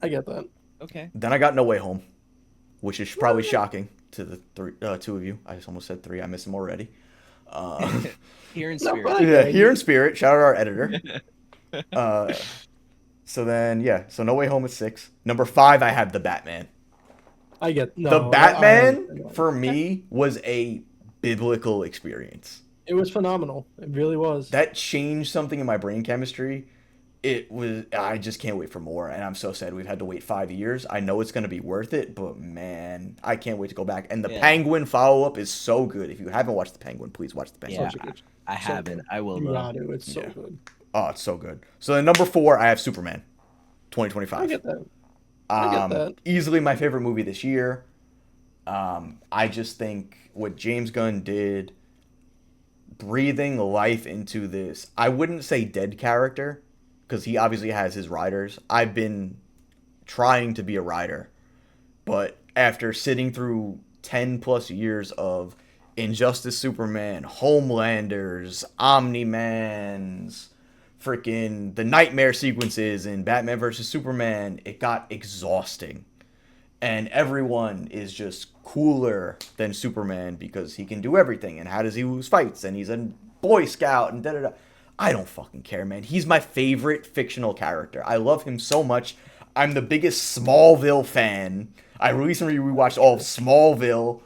I get that. Okay. Then I got No Way Home, which is probably shocking to the two of you. I just almost said 3. I miss him already. Here in No, spirit. but- Yeah, here in spirit. Shout out our editor. So then, so No Way Home is 6. Number 5, I have The Batman. I get no. The Batman, I- for me, was a biblical experience. It was phenomenal. It really was. That changed something in my brain chemistry. I just can't wait for more, and I'm so sad we've had to wait 5 years. I know it's going to be worth it, but man, I can't wait to go back. And the Penguin follow-up is so good. If you haven't watched the Penguin, please watch the Penguin. Yeah, I haven't. I will, You though. got to. It's so Yeah. good. Oh, it's so good. So then number 4, I have Superman, 2025. I get that. I get that. Easily my favorite movie this year. I just think what James Gunn did, breathing life into this, I wouldn't say dead character, because he obviously has his writers. I've been trying to be a writer, but after sitting through 10 plus years of Injustice Superman, Homelanders, Omni-Mans, freaking the nightmare sequences in Batman vs. Superman, it got exhausting. And everyone is just cooler than Superman because he can do everything. And how does he lose fights? And he's a Boy Scout and da-da-da. I don't fucking care, man. He's my favorite fictional character. I love him so much. I'm the biggest Smallville fan. I recently rewatched all of Smallville.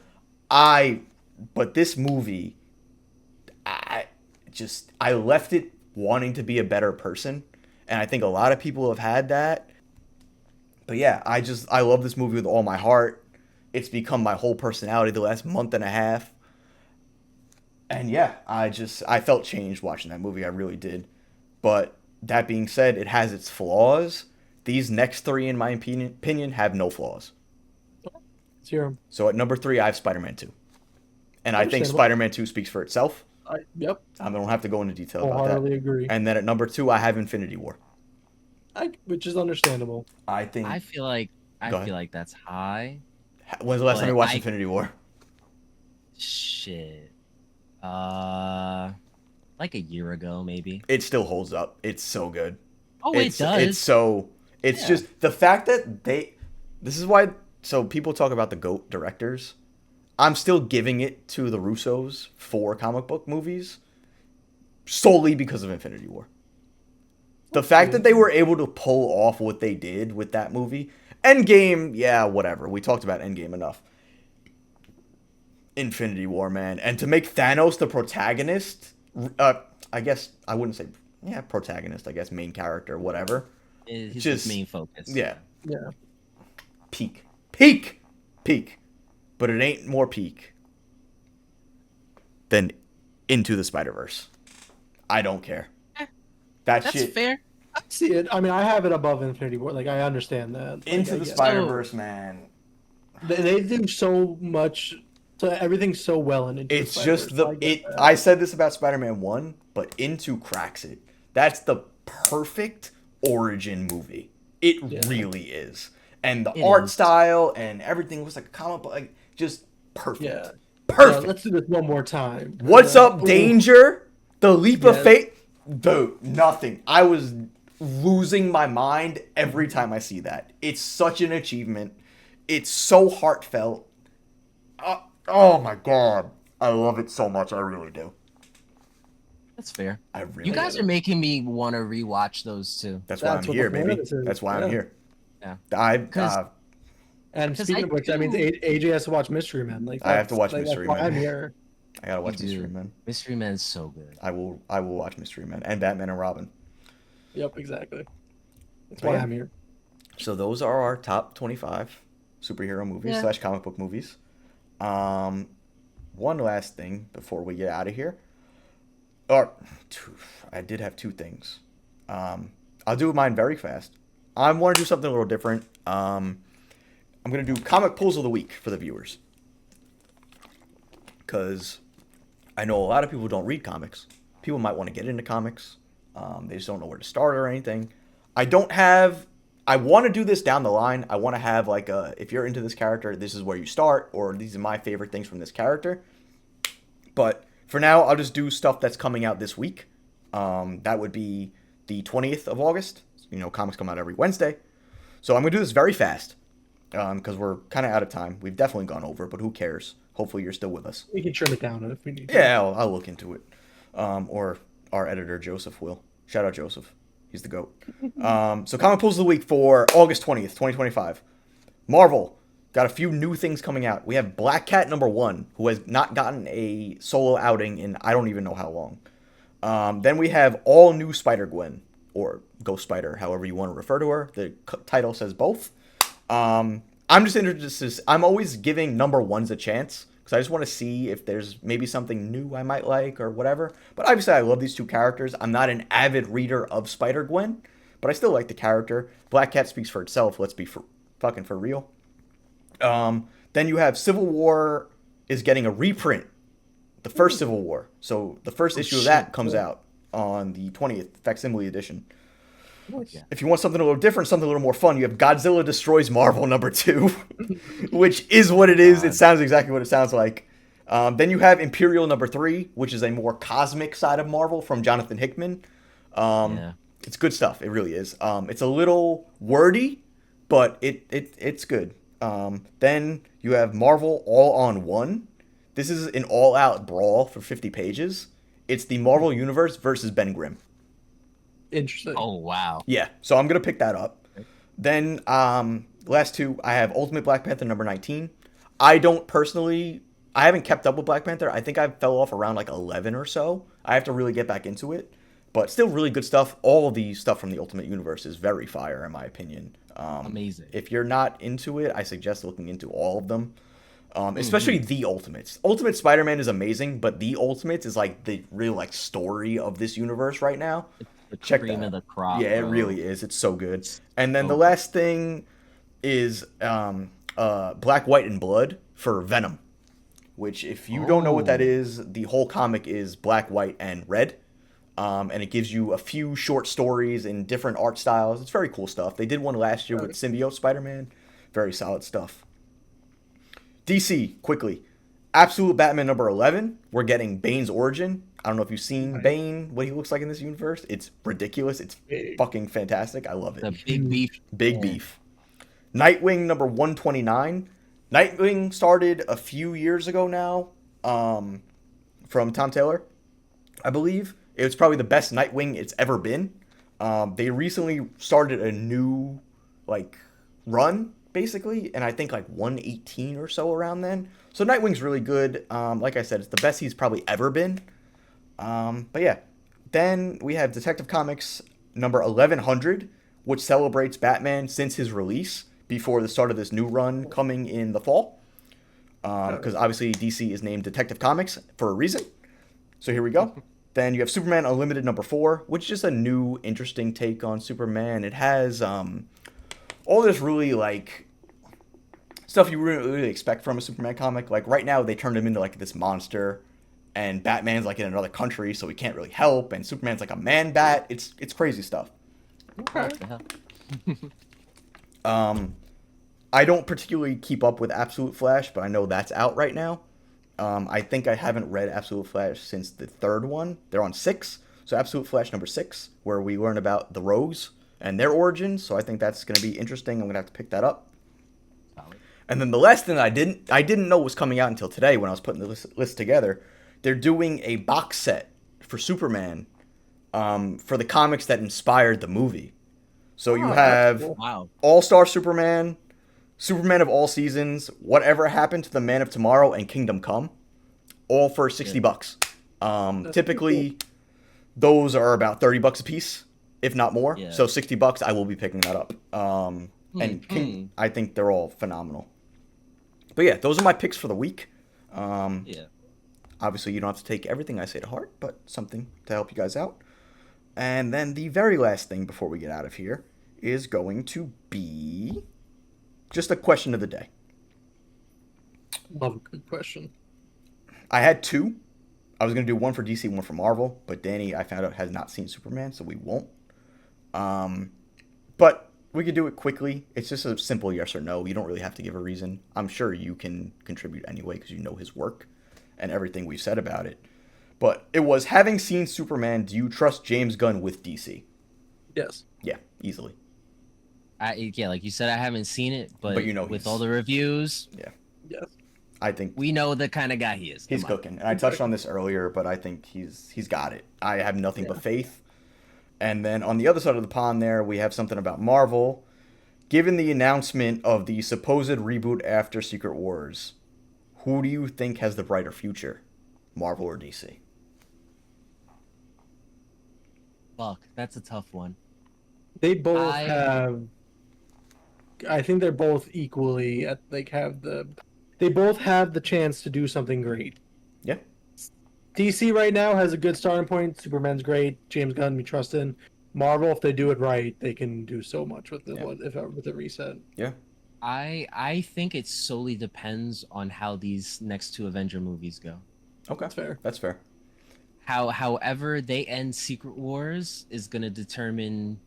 But this movie, I left it wanting to be a better person. And I think a lot of people have had that. But yeah, I love this movie with all my heart. It's become my whole personality the last month and a half. And yeah, I felt changed watching that movie. I really did. But that being said, it has its flaws. These next 3, in my opinion, have no flaws. Zero. So at number 3, I have Spider-Man 2. And I think Understandable. Spider-Man 2 speaks for itself. Yep. I don't have to go into detail about that. Wholeheartedly agree. And then at number 2, I have Infinity War. Which is understandable. I think. I feel like Go ahead. that's high. When's the last time you but watched I- Infinity War? Shit. Like a year ago, maybe. It still holds up. It's so good. Oh, It's it does. It's Yeah. just the fact that this is why. So people talk about the GOAT directors. I'm still giving it to the Russos for comic book movies solely because of Infinity War. The fact that they were able to pull off what they did with that movie. Endgame, yeah, whatever. We talked about Endgame enough. Infinity War, man. And to make Thanos the protagonist, I guess I wouldn't say, protagonist, I guess, main character, whatever. His just- main focus. Yeah. Yeah. Peak. but it ain't more peak than Into the Spider-Verse. I don't care. That That's shit. fair. I see it. I mean, I have it above Infinity War. Like, I understand that. Like, Into I the get it. Spider-Verse, man. They do so much. So everything's so well in Into the It's just Spider-Verse. I get that. I said this about Spider-Man 1, but Into cracks it. That's the perfect origin movie. It really is. And the It art is. style and everything was like a comic book, like just perfect. Yeah. Perfect. Let's do this one more time. What's up, Ooh. Danger? The leap of Yes. faith? Dude, nothing. I was losing my mind every time I see that. It's such an achievement. It's so heartfelt. Oh my god. I love it so much. I really do. That's fair. I really You guys do. are making me want to rewatch those two. That's why I'm That's what here, the point baby. of this is. That's why I'm Yeah. here. Yeah. I And 'Cause speaking I of which, that means do- AJ has to watch Mystery Men. Like, I have to that's- watch like, Mystery that's why Men. I'm here. gotta watch You Mystery do. Men. Mystery Man's so good. I will watch Mystery Men and Batman and Robin. Yep, exactly. That's But why yeah. I'm here. So those are our top 25 superhero movies Yeah. / comic book movies. One last thing before we get out of here. I did have two things. I'll do mine very fast. I want to do something a little different. I'm going to do comic pulls of the week for the viewers. Because I know a lot of people don't read comics. People might want to get into comics. They just don't know where to start or anything. I want to do this down the line. I want to have like if you're into this character, this is where you start, or these are my favorite things from this character. But for now, I'll just do stuff that's coming out this week. That would be the 20th of August. You know, comics come out every Wednesday. So I'm going to do this very fast because we're kind of out of time. We've definitely gone over, but who cares? Hopefully you're still with us. We can trim it down if we need to. Yeah, I'll look into it. Or our editor, Joseph, will. Shout out, Joseph. He's the GOAT. So comic pulls of the week for August 20th, 2025. Marvel. Got a few new things coming out. We have Black Cat #1, who has not gotten a solo outing in I don't even know how long. Then we have all new Spider-Gwen, or Ghost Spider, however you want to refer to her. The title says both. I'm just interested. I'm always giving #1s a chance because I just want to see if there's maybe something new I might like or whatever. But obviously, I love these two characters. I'm not an avid reader of Spider-Gwen, but I still like the character. Black Cat speaks for itself. Let's be fucking for real. Then you have Civil War is getting a reprint. The first Civil War. So the first issue of that comes out on the 20th, facsimile edition. Yeah. If you want something a little different, something a little more fun, you have Godzilla Destroys Marvel #2, which is what it is. It sounds exactly what it sounds like. Then you have Imperial #3, which is a more cosmic side of Marvel from Jonathan Hickman. It's good stuff. It really is. It's a little wordy, but it's good. Then you have Marvel All on One. This is an all-out brawl for 50 pages. It's the Marvel Universe versus Ben Grimm. Interesting. Oh wow. Yeah, so I'm going to pick that up. Then, last two, I have Ultimate Black Panther #19. I haven't kept up with Black Panther. I think I fell off around like 11 or so. I have to really get back into it. But still really good stuff. All of the stuff from the Ultimate Universe is very fire, in my opinion. Amazing. If you're not into it, I suggest looking into all of them. Especially the Ultimates. Ultimate Spider-Man is amazing, but the Ultimates is like the real like story of this universe right now. The Check cream that of out. the crop. Yeah, it bro. really is. It's so good. And then so the last thing is Black, White, and Blood for Venom. Which, if you don't know what that is, the whole comic is black, white, and red. And it gives you a few short stories in different art styles. It's very cool stuff. They did one last year with Symbiote Spider-Man. Very solid stuff. DC, quickly. Absolute Batman #11. We're getting Bane's origin. I don't know if you've seen Bane, what he looks like in this universe. It's ridiculous. It's fucking fantastic. I love it. The big beef. Big beef. Nightwing #129. Nightwing started a few years ago now, from Tom Taylor, I believe. It was probably the best Nightwing it's ever been. They recently started a new run, basically, and I think 118 or so around then. So Nightwing's really good. Like I said, it's the best he's probably ever been. But yeah, then we have Detective Comics number 1100, which celebrates Batman since his release before the start of this new run coming in the fall. because obviously DC is named Detective Comics for a reason. So here we go. Then you have Superman Unlimited #4, which is just a new, interesting take on Superman. It has all this really like stuff you wouldn't really expect from a Superman comic. Like right now, they turned him into like this monster, and Batman's like in another country, so he can't really help. And Superman's like a man bat. It's crazy stuff. What the hell? I don't particularly keep up with Absolute Flash, but I know that's out right now. I think I haven't read Absolute Flash since the third one. They're on 6, so Absolute Flash #6, where we learn about the Rogues and their origins. So I think that's going to be interesting. I'm going to have to pick that up. Solid. And then the last thing I didn't know was coming out until today when I was putting the list together. They're doing a box set for Superman for the comics that inspired the movie. So you have Wow. All-Star Superman, Superman of All Seasons, Whatever Happened to the Man of Tomorrow, and Kingdom Come, all for $60. Typically, those are about $30 a piece, if not more. Yeah. So $60, I will be picking that up. I think they're all phenomenal. But yeah, those are my picks for the week. Yeah. Obviously, you don't have to take everything I say to heart, but something to help you guys out. And then the very last thing before we get out of here is going to be just a question of the day. Love a good question. I had 2. I was going to do one for DC, one for Marvel, but Danny, I found out, has not seen Superman, so we won't. But we could do it quickly. It's just a simple yes or no. You don't really have to give a reason. I'm sure you can contribute anyway because you know his work and everything we've said about it. But it was, having seen Superman, do you trust James Gunn with DC? Yes. Yeah, easily. Yeah, like you said, I haven't seen it, but you know with he's- all the reviews, Yeah. Yes. I think we know the kind of guy he is. he's Come on. cooking. And I touched on this earlier, but I think he's got it. I have nothing but faith. And then on the other side of the pond there, we have something about Marvel. Given the announcement of the supposed reboot after Secret Wars, who do you think has the brighter future, Marvel or DC? Fuck, that's a tough one. They both have. I think they're both equally at They both have the chance to do something great. Yeah. DC right now has a good starting point. Superman's great. James Gunn, we trust in. Marvel, if they do it right, they can do so much with with the reset. Yeah. I think it solely depends on how these next 2 Avenger movies go. Okay. That's fair. However they end Secret Wars is gonna determine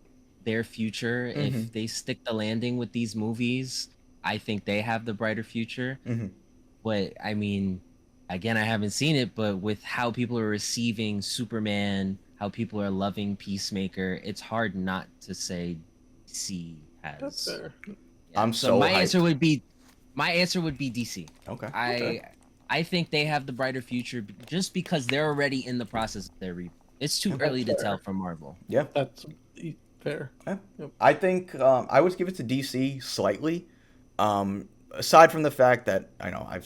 their future. If they stick the landing with these movies, I think they have the brighter future. But I mean, again, I haven't seen it, but with how people are receiving Superman, how people are loving Peacemaker, it's hard not to say DC has. That's fair. Yeah, I'm so my hyped. answer would be DC. Okay. I think they have the brighter future just because they're already in the process of their reboot. It's too early to tell from Marvel. Yeah. That's fair. Yeah. I think I would give it to DC slightly. Aside from the fact that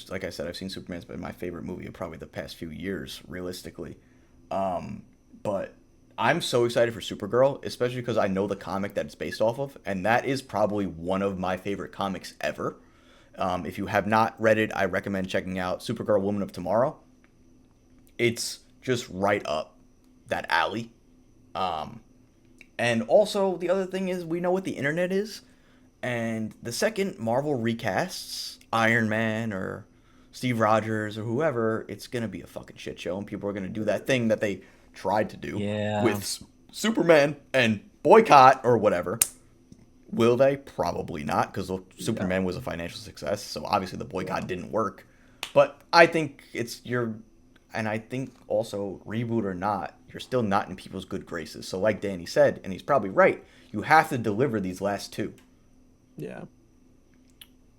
like I said, I've seen Superman's been my favorite movie of probably the past few years, realistically. But I'm so excited for Supergirl, especially because I know the comic that it's based off of, and that is probably one of my favorite comics ever. If you have not read it, I recommend checking out Supergirl Woman of Tomorrow. It's just right up that alley. And also, the other thing is, we know what the internet is. And the second Marvel recasts Iron Man or Steve Rogers or whoever, it's going to be a fucking shit show. And people are going to do that thing that they tried to do with Superman and boycott or whatever. Will they? Probably not, because Superman was a financial success. So obviously the boycott didn't work. But I think and I think also, reboot or not, you're still not in people's good graces. So like Danny said, and he's probably right, you have to deliver these last 2. Yeah.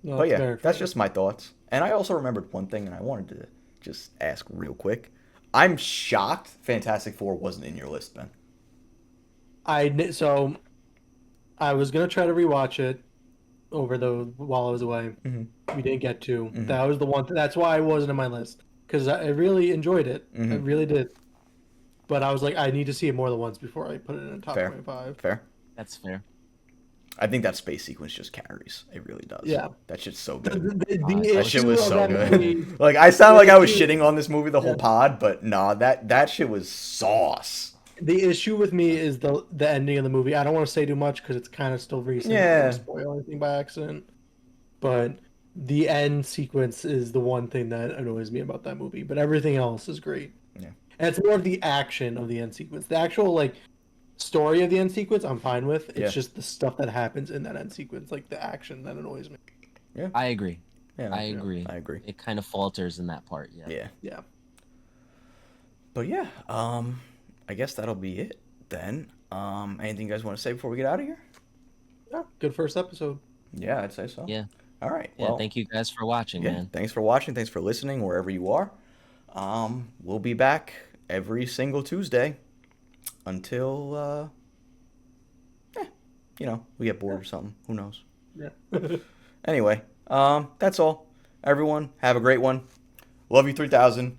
No, But yeah, that's just my thoughts. And I also remembered one thing, and I wanted to just ask real quick. I'm shocked Fantastic Four wasn't in your list, Ben. So I was gonna try to rewatch it while I was away. We didn't get to. That was the one. That's why it wasn't in my list, because I really enjoyed it. I really did. But I was like, I need to see it more than once before I put it in a top 25. Fair. That's fair. I think that space sequence just carries. It really does. Yeah. That shit's so The, good. the, Uh, the that That shit issue was of so that good. movie, Like I sound like I was issue- shitting on this movie the whole yeah. pod, but nah, that shit was sauce. The issue with me is the ending of the movie. I don't want to say too much because it's kind of still recent. I don't want Yeah. to spoil anything by accident. But the end sequence is the one thing that annoys me about that movie. But everything else is great. Yeah. And it's more of the action of the end sequence. The actual like story of the end sequence, I'm fine with. It's Yeah. just the stuff that happens in that end sequence, like the action, that annoys me. I agree. Yeah. I agree. I agree. It kind of falters in that part. Yeah. Yeah. Yeah. But yeah, I guess that'll be it then. Anything you guys want to say before we get out of here? Yeah. Good first episode. Yeah, I'd say so. Yeah. All right. Yeah. Well, Thank you guys for watching, yeah. man. Thanks for watching. Thanks for listening wherever you are. We'll be back every single Tuesday until we get bored or something. Who knows? Yeah. Anyway, that's all. Everyone, have a great one. Love you 3000.